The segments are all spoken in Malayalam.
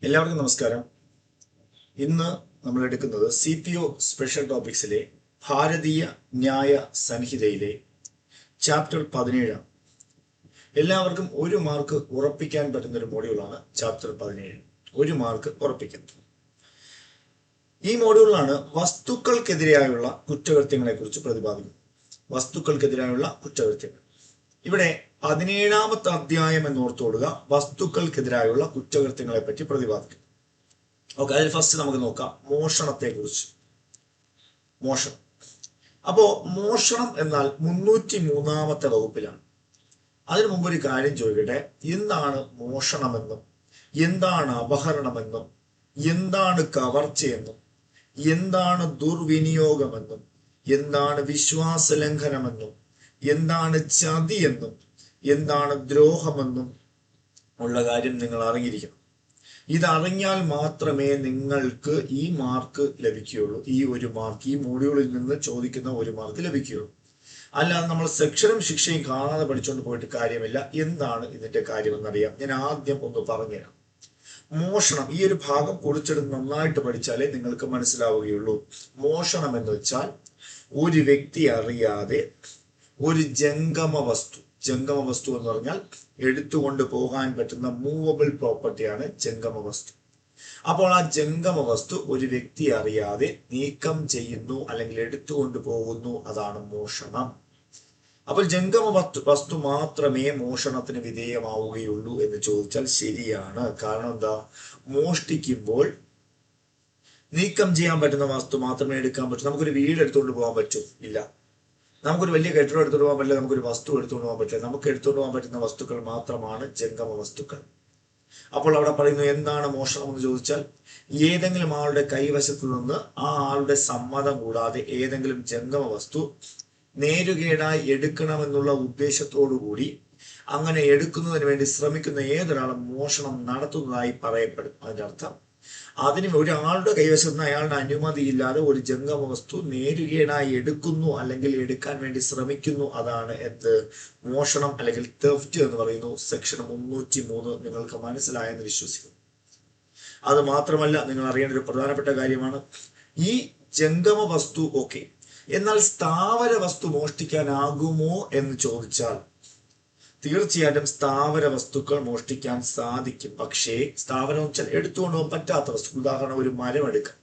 എല്ലാവർക്കും നമസ്കാരം. ഇന്ന് നമ്മൾ എടുക്കുന്നത് CPO സ്പെഷ്യൽ ടോപ്പിക്സിലെ ഭാരതീയ ന്യായ സംഹിതയിലെ ചാപ്റ്റർ 17. എല്ലാവർക്കും ഒരു മാർക്ക് ഉറപ്പിക്കാൻ പറ്റുന്ന ഒരു മോഡ്യൂളാണ് ചാപ്റ്റർ 17. ഒരു മാർക്ക് ഉറപ്പിക്കും. ഈ മോഡ്യൂളിലാണ് വസ്തുക്കൾക്കെതിരെയായുള്ള കുറ്റകൃത്യങ്ങളെ കുറിച്ച് പ്രതിപാദിക്കുന്നത്. വസ്തുക്കൾക്കെതിരായുള്ള കുറ്റകൃത്യങ്ങൾ. ഇവിടെ 17ാമത്തെ അധ്യായം എന്നോർത്തോടുക. വസ്തുക്കൾക്കെതിരായുള്ള കുറ്റകൃത്യങ്ങളെ പറ്റി പ്രതിപാദിക്കും. ഓക്കെ, അതിൽ ഫസ്റ്റ് നമുക്ക് നോക്കാം മോഷണത്തെ കുറിച്ച്. മോഷണം. അപ്പോ മോഷണം എന്നാൽ 303ാമത്തെ വകുപ്പിലാണ്. അതിനു മുമ്പ് ഒരു കാര്യം ചോദിക്കട്ടെ. എന്താണ് മോഷണമെന്നും എന്താണ് അപഹരണമെന്നും എന്താണ് കവർച്ചയെന്നും എന്താണ് ദുർവിനിയോഗമെന്നും എന്താണ് വിശ്വാസലംഘനമെന്നും എന്താണ് ചതിയെന്നും എന്താണ് ദ്രോഹമെന്നും ഉള്ള കാര്യം നിങ്ങൾ അറിഞ്ഞിരിക്കണം. ഇതറിഞ്ഞാൽ മാത്രമേ നിങ്ങൾക്ക് ഈ മാർക്ക് ലഭിക്കുകയുള്ളൂ. ഈ ഒരു മാർക്ക്, ഈ മോഡ്യൂളിൽ നിന്ന് ചോദിക്കുന്ന ഒരു മാർക്ക് ലഭിക്കുകയുള്ളൂ. അല്ലാതെ നമ്മൾ സെക്ഷനും ശിക്ഷയും കാണാതെ പഠിച്ചുകൊണ്ട് പോയിട്ട് കാര്യമില്ല. എന്താണ് ഇതിന്റെ കാര്യമെന്നറിയാം. ഞാൻ ആദ്യം ഒന്ന് പറഞ്ഞുതരാം. മോഷണം, ഈ ഒരു ഭാഗം കുറിച്ചെടുത്ത് നന്നായിട്ട് പഠിച്ചാലേ നിങ്ങൾക്ക് മനസ്സിലാവുകയുള്ളൂ. മോഷണം എന്ന് വെച്ചാൽ ഒരു വ്യക്തി അറിയാതെ ഒരു ജംഗമ വസ്തു എന്ന് പറഞ്ഞാൽ എടുത്തുകൊണ്ട് പോകാൻ പറ്റുന്ന മൂവബിൾ പ്രോപ്പർട്ടിയാണ് ജംഗമ വസ്തു. അപ്പോൾ ആ ജംഗമ വസ്തു ഒരു വ്യക്തി അറിയാതെ നീക്കം ചെയ്യുന്നു അല്ലെങ്കിൽ എടുത്തുകൊണ്ട് പോകുന്നു, അതാണ് മോഷണം. അപ്പോൾ ജംഗമ വസ്തു മാത്രമേ മോഷണത്തിന് വിധേയമാവുകയുള്ളൂ എന്ന് ചോദിച്ചാൽ ശരിയാണ്. കാരണം എന്താ? മോഷ്ടിക്കുമ്പോൾ നീക്കം ചെയ്യാൻ പറ്റുന്ന വസ്തു മാത്രമേ എടുക്കാൻ പറ്റൂ. നമുക്കൊരു വീട് എടുത്തുകൊണ്ട് പോകാൻ പറ്റും? ഇല്ല. നമുക്കൊരു വലിയ കെട്ടിടം എടുത്തുകൊണ്ട് പോകാൻ പറ്റില്ല. നമുക്കൊരു വസ്തു എടുത്തുകൊണ്ട് പോകാൻ പറ്റില്ല. നമുക്ക് എടുത്തുകൊണ്ട് പോകാൻ പറ്റുന്ന വസ്തുക്കൾ മാത്രമാണ് ജംഗമ വസ്തുക്കൾ. അപ്പോൾ അവിടെ പറയുന്നു എന്താണ് മോഷണം എന്ന് ചോദിച്ചാൽ ഏതെങ്കിലും ആളുടെ കൈവശത്ത് നിന്ന് ആ ആളുടെ സമ്മതം കൂടാതെ ഏതെങ്കിലും ജംഗമ വസ്തു നേരുകേടായി എടുക്കണമെന്നുള്ള ഉദ്ദേശത്തോടു കൂടി അങ്ങനെ എടുക്കുന്നതിന് വേണ്ടി ശ്രമിക്കുന്ന ഏതൊരാളും മോഷണം നടത്തുന്നതായി പറയപ്പെടും. അതിന്റെ അർത്ഥം അതിന് ഒരാളുടെ കൈവശത്ത് നിന്ന് അയാളുടെ അനുമതിയില്ലാതെ ഒരു ജംഗമ വസ്തു നേരുകേടായി എടുക്കുന്നു അല്ലെങ്കിൽ എടുക്കാൻ വേണ്ടി ശ്രമിക്കുന്നു, അതാണ് എന്ത്? മോഷണം അല്ലെങ്കിൽ തെഫ്റ്റ് എന്ന് പറയുന്നു. സെക്ഷൻ 303 നിങ്ങൾക്ക് മനസ്സിലായെന്ന് വിശ്വസിക്കുന്നു. അത് മാത്രമല്ല, നിങ്ങൾ അറിയേണ്ട ഒരു പ്രധാനപ്പെട്ട കാര്യമാണ് ഈ ജംഗമ വസ്തു. ഓക്കെ, എന്നാൽ സ്ഥാവര വസ്തു മോഷ്ടിക്കാനാകുമോ എന്ന് ചോദിച്ചാൽ തീർച്ചയായിട്ടും സ്ഥാവര വസ്തുക്കൾ മോഷ്ടിക്കാൻ സാധിക്കും. പക്ഷേ സ്ഥാവരം വെച്ചാൽ എടുത്തുകൊണ്ട് പോകാൻ പറ്റാത്ത വസ്തു. ഉദാഹരണം, ഒരു മരം എടുക്കാം.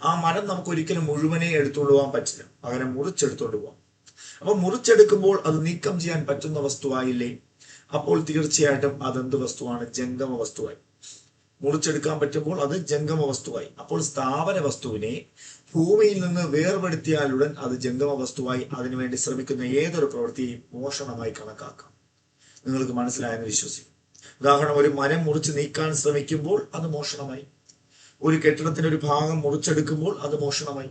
ആ മരം നമുക്ക് ഒരിക്കലും മുഴുവനെ എടുത്തുകൊണ്ട് പോകാൻ പറ്റില്ല. അങ്ങനെ മുറിച്ചെടുത്തുകൊണ്ട് പോകാം. അപ്പൊ മുറിച്ചെടുക്കുമ്പോൾ അത് നീക്കം ചെയ്യാൻ പറ്റുന്ന വസ്തുവായില്ലേ? അപ്പോൾ തീർച്ചയായിട്ടും അതെന്ത് വസ്തുവാണ്? ജംഗമ വസ്തുവായി. മുറിച്ചെടുക്കാൻ പറ്റുമ്പോൾ അത് ജംഗമ വസ്തുവായി. അപ്പോൾ സ്ഥാവര വസ്തുവിനെ ഭൂമിയിൽ നിന്ന് വേർപെടുത്തിയാലുടൻ അത് ജംഗമ വസ്തുവായി. അതിനുവേണ്ടി ശ്രമിക്കുന്ന ഏതൊരു പ്രവൃത്തിയും മോഷണമായി കണക്കാക്കാം. നിങ്ങൾക്ക് മനസ്സിലായെന്ന് വിശ്വസിക്കും. ഉദാഹരണം, ഒരു മരം മുറിച്ച് നീക്കാൻ ശ്രമിക്കുമ്പോൾ അത് മോഷണമായി. ഒരു കെട്ടിടത്തിന്റെ ഒരു ഭാഗം മുറിച്ചെടുക്കുമ്പോൾ അത് മോഷണമായി.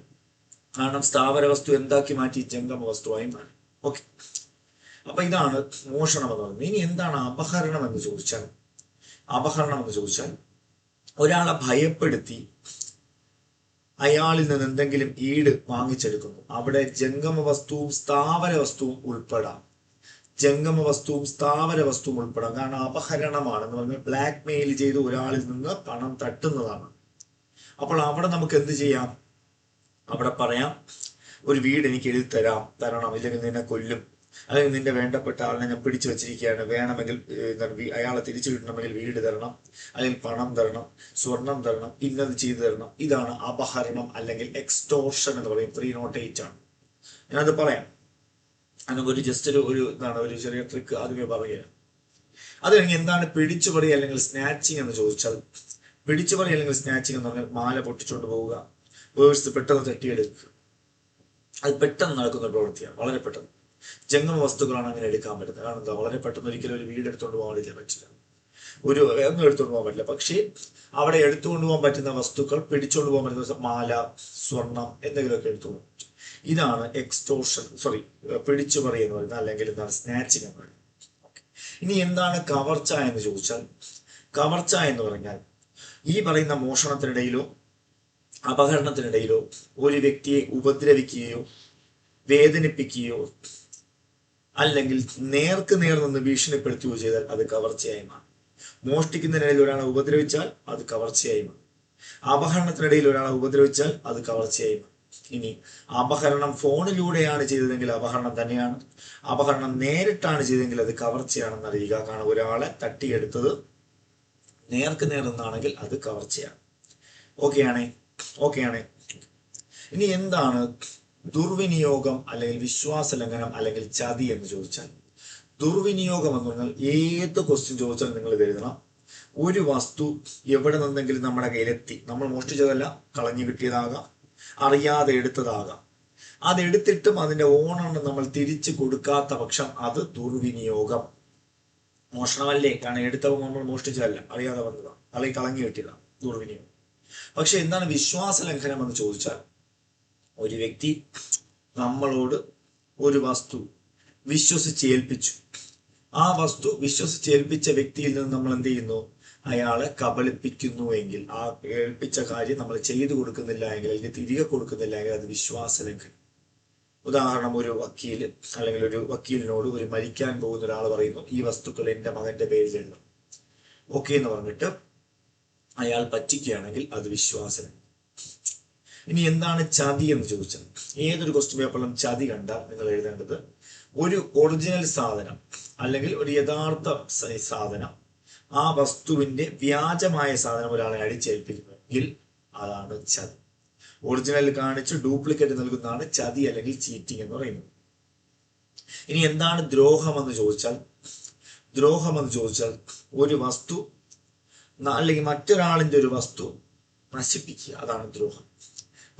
കാരണം സ്ഥാവര വസ്തു എന്താക്കി മാറ്റി? ജംഗമ വസ്തുവായി മാറി. ഓക്കെ, അപ്പൊ ഇതാണ് മോഷണം എന്ന് പറയുന്നത്. ഇനി എന്താണ് അപഹരണം എന്ന് ചോദിച്ചാൽ? അപഹരണം എന്ന് ചോദിച്ചാൽ ഒരാളെ ഭയപ്പെടുത്തി അയാളിൽ നിന്ന് എന്തെങ്കിലും ഈട് വാങ്ങിച്ചെടുക്കുന്നു. അവിടെ ജംഗമ വസ്തുവും സ്ഥാവര വസ്തുവും ഉൾപ്പെടാം. ജംഗമ വസ്തുവും സ്ഥാവര വസ്തുവും ഉൾപ്പെടാം. കാരണം അപഹരണമാണെന്ന് പറഞ്ഞാൽ ബ്ലാക്ക് മെയിൽ ചെയ്ത് ഒരാളിൽ നിന്ന് പണം തട്ടുന്നതാണ്. അപ്പോൾ അവിടെ നമുക്ക് എന്ത് ചെയ്യാം? അവിടെ പറയാം, ഒരു വീട് എനിക്ക് എഴുതി തരണം, ഇല്ലെങ്കിൽ നിന്നെ കൊല്ലും, അല്ലെങ്കിൽ നിന്റെ വേണ്ടപ്പെട്ട ആളിനെ ഞാൻ പിടിച്ചു വെച്ചിരിക്കുകയാണ്, വേണമെങ്കിൽ അയാളെ തിരിച്ചു കിട്ടണമെങ്കിൽ വീട് തരണം, അല്ലെങ്കിൽ പണം തരണം, സ്വർണം തരണം, ഇന്നത് ചെയ്തു തരണം. ഇതാണ് അപഹരണം അല്ലെങ്കിൽ എക്സ്റ്റോർഷൻ എന്ന് പറയും. 308 ആണ്. ഞാനത് പറയാം. അതിനൊരു ജസ്റ്റ് ഒരു ചെറിയ ട്രിക്ക് ആദ്യമേ പറയുക. അത് കഴിഞ്ഞ് എന്താണ് പിടിച്ചുപറി അല്ലെങ്കിൽ സ്നാച്ചിങ് എന്ന് ചോദിച്ചാൽ, പിടിച്ചുപറി അല്ലെങ്കിൽ സ്നാച്ചിങ് എന്ന് പറഞ്ഞാൽ മാല പൊട്ടിച്ചുകൊണ്ട് പോവുക, പേഴ്സ് പെട്ടെന്ന് തട്ടിയെടുക്കുക. അത് പെട്ടെന്ന് നടക്കുന്ന ഒരു പ്രവൃത്തിയാണ്, വളരെ പെട്ടെന്ന്. ജംഗമ വസ്തുക്കളാണ് അങ്ങനെ എടുക്കാൻ പറ്റുന്നത്. കാരണം എന്താ? വളരെ പെട്ടെന്ന് ഒരിക്കലും ഒരു വീട് എടുത്തുകൊണ്ട് പോകാൻ പറ്റില്ല, ഒന്നും എടുത്തുകൊണ്ട് പോകാൻ പറ്റില്ല. പക്ഷേ അവിടെ എടുത്തുകൊണ്ട് പോകാൻ പറ്റുന്ന വസ്തുക്കൾ, പിടിച്ചുകൊണ്ട് പോകാൻ പറ്റുന്ന മാല, സ്വർണം, എന്തെങ്കിലുമൊക്കെ എടുത്തുകൊണ്ട് പോകും. ഇതാണ് എക്സ്റ്റോർഷൻ, പിടിച്ചുപറി എന്ന് പറയുന്നത്, അല്ലെങ്കിൽ എന്താണ് സ്നാച്ചിങ് എന്ന് പറയുന്നത്. ഇനി എന്താണ് കവർച്ച എന്ന് ചോദിച്ചാൽ, കവർച്ച എന്ന് പറഞ്ഞാൽ ഈ പറയുന്ന മോഷണത്തിനിടയിലോ അപഹരണത്തിനിടയിലോ ഒരു വ്യക്തിയെ ഉപദ്രവിക്കുകയോ വേദനിപ്പിക്കുകയോ അല്ലെങ്കിൽ നേർക്ക് നേർ നിന്ന് ഭീഷണിപ്പെടുത്തുകയോ ചെയ്താൽ അത് കവർച്ചയായി മാറും. മോഷ്ടിക്കുന്നതിനിടയിൽ ഒരാളെ ഉപദ്രവിച്ചാൽ അത് കവർച്ചയായി മാറും. അപഹരണത്തിനിടയിൽ ഒരാളെ ഉപദ്രവിച്ചാൽ അത് കവർച്ചയായി മാറും. ഇനി അപഹരണം ഫോണിലൂടെയാണ് ചെയ്തതെങ്കിൽ അപഹരണം തന്നെയാണ്. അപഹരണം നേരിട്ടാണ് ചെയ്തതെങ്കിൽ അത് കവർച്ചയാണെന്ന് അറിയുക. കാരണം ഒരാളെ തട്ടിയെടുത്തത് നേർക്ക് നേർന്നാണെങ്കിൽ അത് കവർച്ചയാണ്. ഓക്കെയാണേ. ഇനി എന്താണ് ദുർവിനിയോഗം അല്ലെങ്കിൽ വിശ്വാസ ലംഘനം അല്ലെങ്കിൽ ചതി എന്ന് ചോദിച്ചാൽ, ദുർവിനിയോഗം എന്ന് പറഞ്ഞാൽ ഏത് ക്വസ്റ്റ്യൻ ചോദിച്ചാലും നിങ്ങൾ ഇത് എഴുതണം. ഒരു വസ്തു എവിടെ നിന്നെങ്കിലും നമ്മുടെ കയ്യിലെത്തി, നമ്മൾ മോഷ്ടിച്ചതല്ല, കളഞ്ഞു കിട്ടിയതാകാം, അറിയാതെ എടുത്തതാകാം, അതെടുത്തിട്ടും അതിന്റെ ഓണറിന് നമ്മൾ തിരിച്ചു കൊടുക്കാത്ത പക്ഷം അത് ദുർവിനിയോഗം. മോഷണമല്ലേ, കാരണം എടുത്തവ നമ്മൾ മോഷ്ടിച്ചതല്ല, അറിയാതെ വന്നതാണ്, അല്ലെങ്കിൽ കളഞ്ഞു കിട്ടിയതാണ്, ദുർവിനിയോഗം. പക്ഷെ എന്താണ് വിശ്വാസ ലംഘനം എന്ന് ചോദിച്ചാൽ, ഒരു വ്യക്തി നമ്മളോട് ഒരു വസ്തു വിശ്വസിച്ചേൽപ്പിച്ചു. ആ വസ്തു വിശ്വസിച്ചേൽപ്പിച്ച വ്യക്തിയിൽ നിന്ന് നമ്മൾ എന്ത് ചെയ്യുന്നു? അയാളെ കബളിപ്പിക്കുന്നു എങ്കിൽ, ആ ഏൽപ്പിച്ച കാര്യം നമ്മൾ ചെയ്തു കൊടുക്കുന്നില്ല എങ്കിൽ, അല്ലെങ്കിൽ തിരികെ കൊടുക്കുന്നില്ല എങ്കിൽ അത് വിശ്വാസ ലംഘനം. ഉദാഹരണം, ഒരു വക്കീല് അല്ലെങ്കിൽ ഒരു വക്കീലിനോട് ഒരു മരിക്കാൻ പോകുന്ന ഒരാൾ പറയുന്നു, ഈ വസ്തുക്കൾ എൻ്റെ മകന്റെ പേരിൽ എഴുതണം, ഓക്കെ എന്ന് പറഞ്ഞിട്ട് അയാൾ പറ്റിക്കുകയാണെങ്കിൽ അത് വിശ്വാസം. ഇനി എന്താണ് ചതി എന്ന് ചോദിച്ചാൽ, ഏതൊരു ക്വസ്റ്റ്യൻ പേപ്പറിലും ചതി കണ്ടാൽ നിങ്ങൾ എഴുതേണ്ടത്, ഒരു ഒറിജിനൽ സാധനം അല്ലെങ്കിൽ ഒരു യഥാർത്ഥ സാധനം, ആ വസ്തുവിന്റെ വ്യാജമായ സാധനം ഒരാളെ അടിച്ചേൽപ്പിക്കുമെങ്കിൽ അതാണ് ചതി. ഒറിജിനൽ കാണിച്ച് ഡ്യൂപ്ലിക്കേറ്റ് നൽകുന്നതാണ് ചതി അല്ലെങ്കിൽ ചീറ്റിംഗ് എന്ന് പറയുന്നത്. ഇനി എന്താണ് ദ്രോഹം എന്ന് ചോദിച്ചാൽ, ഒരു വസ്തു അല്ലെങ്കിൽ മറ്റൊരാളിന്റെ ഒരു വസ്തു നശിപ്പിക്കുക, അതാണ് ദ്രോഹം.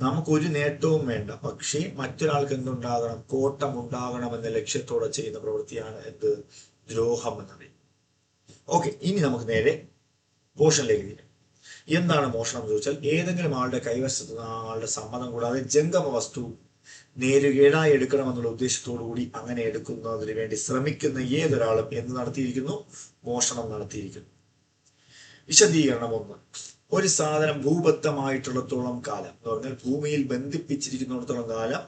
നമുക്കൊരു നേട്ടവും വേണ്ട, പക്ഷേ മറ്റൊരാൾക്ക് എന്തുണ്ടാകണം? കോട്ടം ഉണ്ടാകണം എന്ന ലക്ഷ്യത്തോടെ ചെയ്യുന്ന പ്രവൃത്തിയാണ് എന്ത്? ദ്രോഹം എന്ന് പറയുന്നത്. ഓക്കെ, ഇനി നമുക്ക് നേരെ പോഷനിലേക്ക് തിരിയാം. എന്താണ് മോഷണം എന്ന് ചോദിച്ചാൽ, ഏതെങ്കിലും ആളുടെ കൈവശത്ത് ആളുടെ സമ്മതം കൂടാതെ ജംഗമ വസ്തു നേരുകേടായി എടുക്കണമെന്നുള്ള ഉദ്ദേശത്തോടു കൂടി അങ്ങനെ എടുക്കുന്നതിന് വേണ്ടി ശ്രമിക്കുന്ന ഏതൊരാളും എന്ത് നടത്തിയിരിക്കുന്നു? മോഷണം നടത്തിയിരിക്കുന്നു. വിശദീകരണം 1. ഒരു സാധനം ഭൂബദ്ധമായിട്ടുള്ളത്തോളം കാലം എന്ന് പറഞ്ഞാൽ ഭൂമിയിൽ ബന്ധിപ്പിച്ചിരിക്കുന്നിടത്തോളം കാലം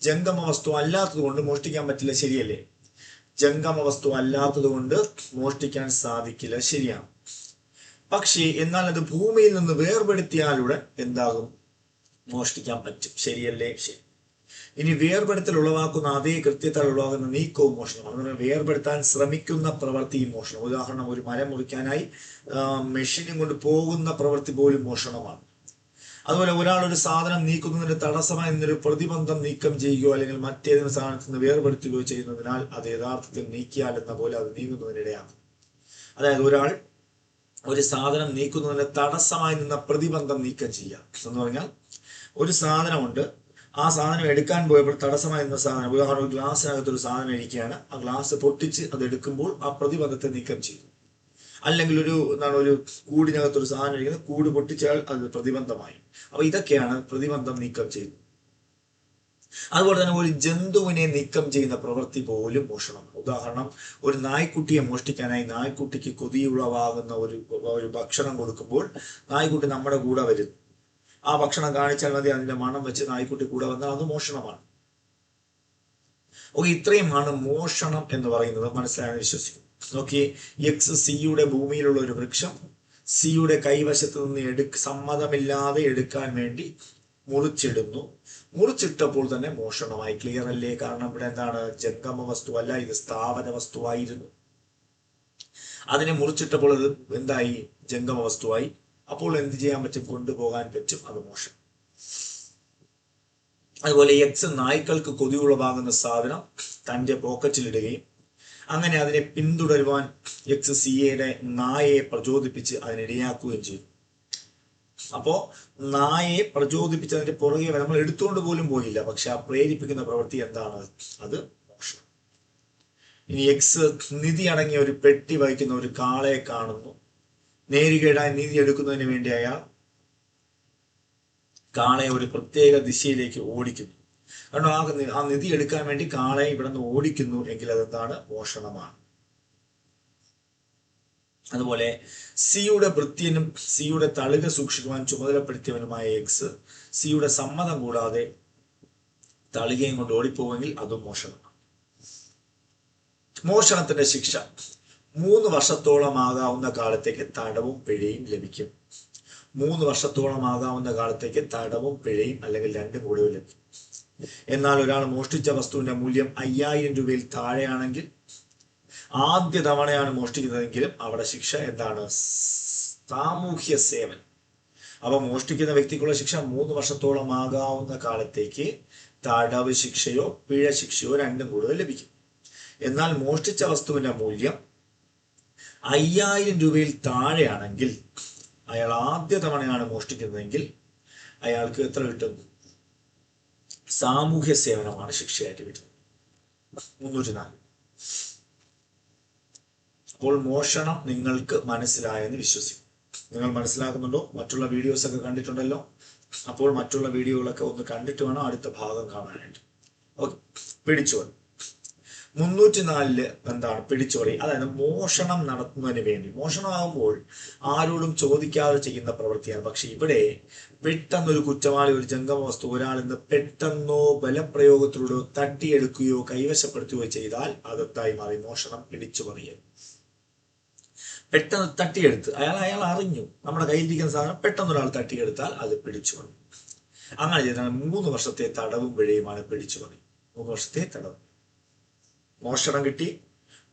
ജംഗമ വസ്തു അല്ലാത്തത് കൊണ്ട് മോഷ്ടിക്കാൻ പറ്റില്ല, ശരിയല്ലേ? ജംഗമ വസ്തു അല്ലാത്തത് കൊണ്ട് മോഷ്ടിക്കാൻ സാധിക്കില്ല, ശരിയാണ്. പക്ഷേ എന്നാൽ അത് ഭൂമിയിൽ നിന്ന് വേർപെടുത്തിയാലുടൻ എന്താകും? മോഷ്ടിക്കാൻ പറ്റും, ശരിയല്ലേ? ശരി. ഇനി വേർപെടുത്തൽ ഉളവാക്കുന്ന അതേ കൃത്യത്താൽ ഉളവാകുന്ന നീക്കവും മോഷണമാണ്. അതുപോലെ വേർപെടുത്താൻ ശ്രമിക്കുന്ന പ്രവൃത്തിയും മോഷണം. ഉദാഹരണം, ഒരു മരം മുറിക്കാനായി മെഷീനും കൊണ്ട് പോകുന്ന പ്രവൃത്തി പോലും മോഷണമാണ്. അതുപോലെ ഒരാൾ ഒരു സാധനം നീക്കുന്നതിന് തടസ്സമായി നിന്നൊരു പ്രതിബന്ധം നീക്കം ചെയ്യുകയോ അല്ലെങ്കിൽ മറ്റേതെങ്കിലും സാധനത്തിൽ നിന്ന് വേർപെടുത്തുകയോ ചെയ്യുന്നതിനാൽ അത് യഥാർത്ഥത്തിൽ നീക്കിയാൽ എന്ന പോലെ അത് നീങ്ങുന്നതിനിടയാണ്. അതായത് ഒരാൾ ഒരു സാധനം നീക്കുന്നതിന് തടസ്സമായി നിന്ന പ്രതിബന്ധം നീക്കം ചെയ്യുക എന്ന് പറഞ്ഞാൽ, ഒരു സാധനമുണ്ട്, ആ സാധനം എടുക്കാൻ പോയപ്പോൾ തടസ്സമായി നിന്ന സാധനം, ഉദാഹരണം ഗ്ലാസ്സിനകത്തൊരു സാധനം ഇരിക്കുകയാണ്, ആ ഗ്ലാസ് പൊട്ടിച്ച് അത് എടുക്കുമ്പോൾ ആ പ്രതിബന്ധത്തെ നീക്കം ചെയ്തു. അല്ലെങ്കിൽ ഒരു കൂടിനകത്തൊരു സാധനം ഇരിക്കുന്നത്, കൂട് പൊട്ടിച്ചാൽ അത് പ്രതിബന്ധമായി. അപ്പൊ ഇതൊക്കെയാണ് പ്രതിബന്ധം നീക്കം ചെയ്തത്. അതുപോലെ തന്നെ ഒരു ജന്തുവിനെ നീക്കം ചെയ്യുന്ന പ്രവൃത്തി പോലും മോഷണം. ഉദാഹരണം, ഒരു നായ്ക്കുട്ടിയെ മോഷ്ടിക്കാനായി നായ്ക്കുട്ടിക്ക് കൊതിയുളവാകുന്ന ഒരു ഭക്ഷണം കൊടുക്കുമ്പോൾ നായ്ക്കുട്ടി നമ്മുടെ കൂടെ വരുന്നു. ആ ഭക്ഷണം കാണിച്ചാൽ മതി, അതിന്റെ മണം വെച്ച് നായ്ക്കുട്ടി കൂടെ വന്നാൽ അത് മോഷണമാണ്. ഓക്കെ, ഇത്രയുമാണ് മോഷണം എന്ന് പറയുന്നത്. മനസ്സിലായെന്ന് വിശ്വസിക്കുന്നു. ഓക്കെ, എക്സ് സിയുടെ ഭൂമിയിലുള്ള ഒരു വൃക്ഷം സിയുടെ കൈവശത്ത് നിന്ന് സമ്മതമില്ലാതെ എടുക്കാൻ വേണ്ടി മുറിച്ചിടുന്നു. മുറിച്ചിട്ടപ്പോൾ തന്നെ മോഷണമായി. ക്ലിയർ അല്ലേ? കാരണം ഇവിടെ എന്താണ്? ജംഗമ വസ്തു അല്ല, ഇത് സ്ഥാവര വസ്തുവായിരുന്നു. അതിനെ മുറിച്ചിട്ടപ്പോൾ അത് എന്തായി? ജംഗമ വസ്തുവായി. അപ്പോൾ എന്ത് ചെയ്യാൻ പറ്റും? കൊണ്ടുപോകാൻ പറ്റും, അത് മോഷണം. അതുപോലെ എക്സ് നായ്ക്കൾക്ക് കൊതിയുളവാകുന്ന സാധനം തന്റെ പോക്കറ്റിലിടുകയും അങ്ങനെ അതിനെ പിന്തുടരുവാൻ എക്സ് സിയുടെ നായയെ പ്രചോദിപ്പിച്ച് അതിനിടയാക്കുകയും ചെയ്തു. അപ്പോ നായയെ പ്രചോദിപ്പിച്ച് അതിന്റെ പുറകെ നമ്മൾ എടുത്തുകൊണ്ട് പോലും പോയില്ല, പക്ഷെ ആ പ്രേരിപ്പിക്കുന്ന പ്രവൃത്തി എന്താണ്? അത് മോഷണം. ഇനി എക്സ് നിധി അടങ്ങിയ ഒരു പെട്ടി വഹിക്കുന്ന ഒരു കാളയെ കാണുന്നു. നേരുകേടായി നീതി എടുക്കുന്നതിന് വേണ്ടി അയാൾ കാളയെ ഒരു പ്രത്യേക ദിശയിലേക്ക് ഓടിക്കുന്നു. കാരണം ആ നിധി എടുക്കാൻ വേണ്ടി കാളയെ ഇവിടെ നിന്ന് ഓടിക്കുന്നു എങ്കിൽ അതെന്താണ്? മോഷണമാണ്. അതുപോലെ സിയുടെ ഭൃത്യനും സിയുടെ തളിക സൂക്ഷിക്കുവാൻ ചുമതലപ്പെടുത്തിയവനുമായ എക്സ് സിയുടെ സമ്മതം കൂടാതെ തളികയും കൊണ്ട് ഓടിപ്പോവെങ്കിൽ അതും മോഷണമാണ്. മോഷണത്തിന്റെ ശിക്ഷ: 3 വർഷത്തോളമാകാവുന്ന കാലത്തേക്ക് തടവും പിഴയും ലഭിക്കും. 3 വർഷത്തോളമാകാവുന്ന കാലത്തേക്ക് തടവും പിഴയും അല്ലെങ്കിൽ രണ്ടും കൂടെ ലഭിക്കും. എന്നാൽ ഒരാൾ മോഷ്ടിച്ച വസ്തുവിന്റെ മൂല്യം 5000 രൂപയിൽ താഴെയാണെങ്കിൽ, ആദ്യ തവണയാണ് മോഷ്ടിക്കുന്നതെങ്കിലും അവിടെ ശിക്ഷ എന്താണ്? സാമൂഹ്യ സേവനം. അപ്പൊ മോഷ്ടിക്കുന്ന വ്യക്തിക്കുള്ള ശിക്ഷ 3 വർഷത്തോളം ആകാവുന്ന കാലത്തേക്ക് തടവ് ശിക്ഷയോ പിഴ ശിക്ഷയോ രണ്ടും കൂടുതൽ ലഭിക്കും. എന്നാൽ മോഷ്ടിച്ച വസ്തുവിന്റെ മൂല്യം 5000 രൂപയിൽ താഴെയാണെങ്കിൽ, അയാൾ ആദ്യ തവണയാണ് മോഷ്ടിക്കുന്നതെങ്കിൽ അയാൾക്ക് എത്ര കിട്ടും? സാമൂഹ്യ സേവനമാണ് ശിക്ഷയായിട്ട് കിട്ടുന്നത്. 304. അപ്പോൾ മോഷണം നിങ്ങൾക്ക് മനസ്സിലായെന്ന് വിശ്വസിക്കും. നിങ്ങൾ മനസ്സിലാക്കുന്നുണ്ടോ? മറ്റുള്ള വീഡിയോസ് ഒക്കെ കണ്ടിട്ടുണ്ടല്ലോ. അപ്പോൾ മറ്റുള്ള വീഡിയോകളൊക്കെ ഒന്ന് കണ്ടിട്ട് വേണം അടുത്ത ഭാഗം കാണാനായിട്ട്. ഓക്കെ, പിടിച്ചുപറി. 304 എന്താണ് പിടിച്ചുപറി? അതായത് മോഷണം നടത്തുന്നതിന് വേണ്ടി. മോഷണമാകുമ്പോൾ ആരോടും ചോദിക്കാതെ ചെയ്യുന്ന പ്രവൃത്തിയാണ്. പക്ഷെ ഇവിടെ പെട്ടെന്നൊരു കുറ്റവാളി ഒരു ജംഗമ വസ്തു ഒരാളിൽ നിന്ന് പെട്ടെന്നോ ബലപ്രയോഗത്തിലൂടെ തട്ടിയെടുക്കുകയോ കൈവശപ്പെടുത്തുകയോ ചെയ്താൽ അതെന്തായി മാറി? മോഷണം, പിടിച്ചുപറിയൽ. പെട്ടെന്ന് തട്ടിയെടുത്ത് അയാൾ അറിഞ്ഞു നമ്മുടെ കയ്യിലിരിക്കുന്ന സാധനം പെട്ടെന്ന് ഒരാൾ തട്ടിയെടുത്താൽ അത് പിടിച്ചുപറി. അങ്ങനെ ചെയ്താൽ 3 വർഷത്തെ തടവും പിഴയുമാണ് പിടിച്ചുപറി. 3 വർഷത്തെ തടവ്. മോഷണം കിട്ടി,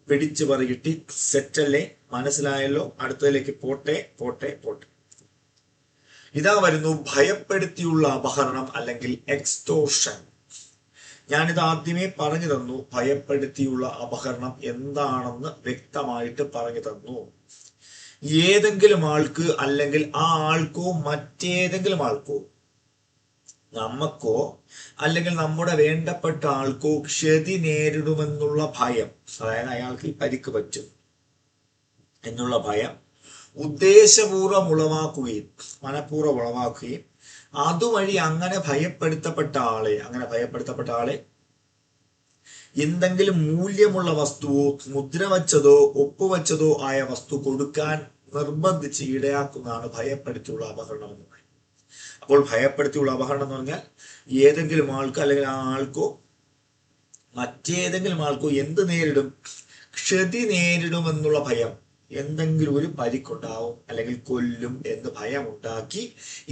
പിടിച്ചുപറി കിട്ടി, സെറ്റല്ലേ? മനസ്സിലായല്ലോ? അടുത്തതിലേക്ക് പോട്ടെ. ഇതാ വരുന്നു ഭയപ്പെടുത്തിയുള്ള അപഹരണം അല്ലെങ്കിൽ എക്സ്റ്റോർഷൻ. ഞാനിത് ആദ്യമേ പറഞ്ഞു തന്നു. ഭയപ്പെടുത്തിയുള്ള അപഹരണം എന്താണെന്ന് വ്യക്തമായിട്ട് പറഞ്ഞു തന്നു. ഏതെങ്കിലും ആൾക്ക് അല്ലെങ്കിൽ ആ ആൾക്കോ മറ്റേതെങ്കിലും ആൾക്കോ, നമുക്കോ അല്ലെങ്കിൽ നമ്മുടെ വേണ്ടപ്പെട്ട ആൾക്കോ ക്ഷതി നേരിടുമെന്നുള്ള ഭയം, അതായത് അയാൾക്ക് പരിക്ക് പറ്റും എന്നുള്ള ഭയം ഉദ്ദേശപൂർവ്വം ഉളവാക്കുകയും മനഃപൂർവ്വം ഉളവാക്കുകയും അതുവഴി അങ്ങനെ ഭയപ്പെടുത്തപ്പെട്ട ആളെ എന്തെങ്കിലും മൂല്യമുള്ള വസ്തുവോ മുദ്ര വച്ചതോ ഒപ്പുവച്ചതോ ആയ വസ്തു കൊടുക്കാൻ നിർബന്ധിച്ച് ഇടയാക്കുന്നതാണ് ഭയപ്പെടുത്തിയുള്ള അപഹരണം എന്ന് പറയുന്നത്. അപ്പോൾ ഭയപ്പെടുത്തിയുള്ള അപഹരണം എന്ന് പറഞ്ഞാൽ ഏതെങ്കിലും ആൾക്ക് അല്ലെങ്കിൽ ആ ആൾക്കോ മറ്റേതെങ്കിലും ആൾക്കോ എന്ത് നേരിടും? ക്ഷതി നേരിടുമെന്നുള്ള ഭയം. എന്തെങ്കിലും ഒരു പരിക്കുണ്ടാവും അല്ലെങ്കിൽ കൊല്ലും എന്ന് ഭയമുണ്ടാക്കി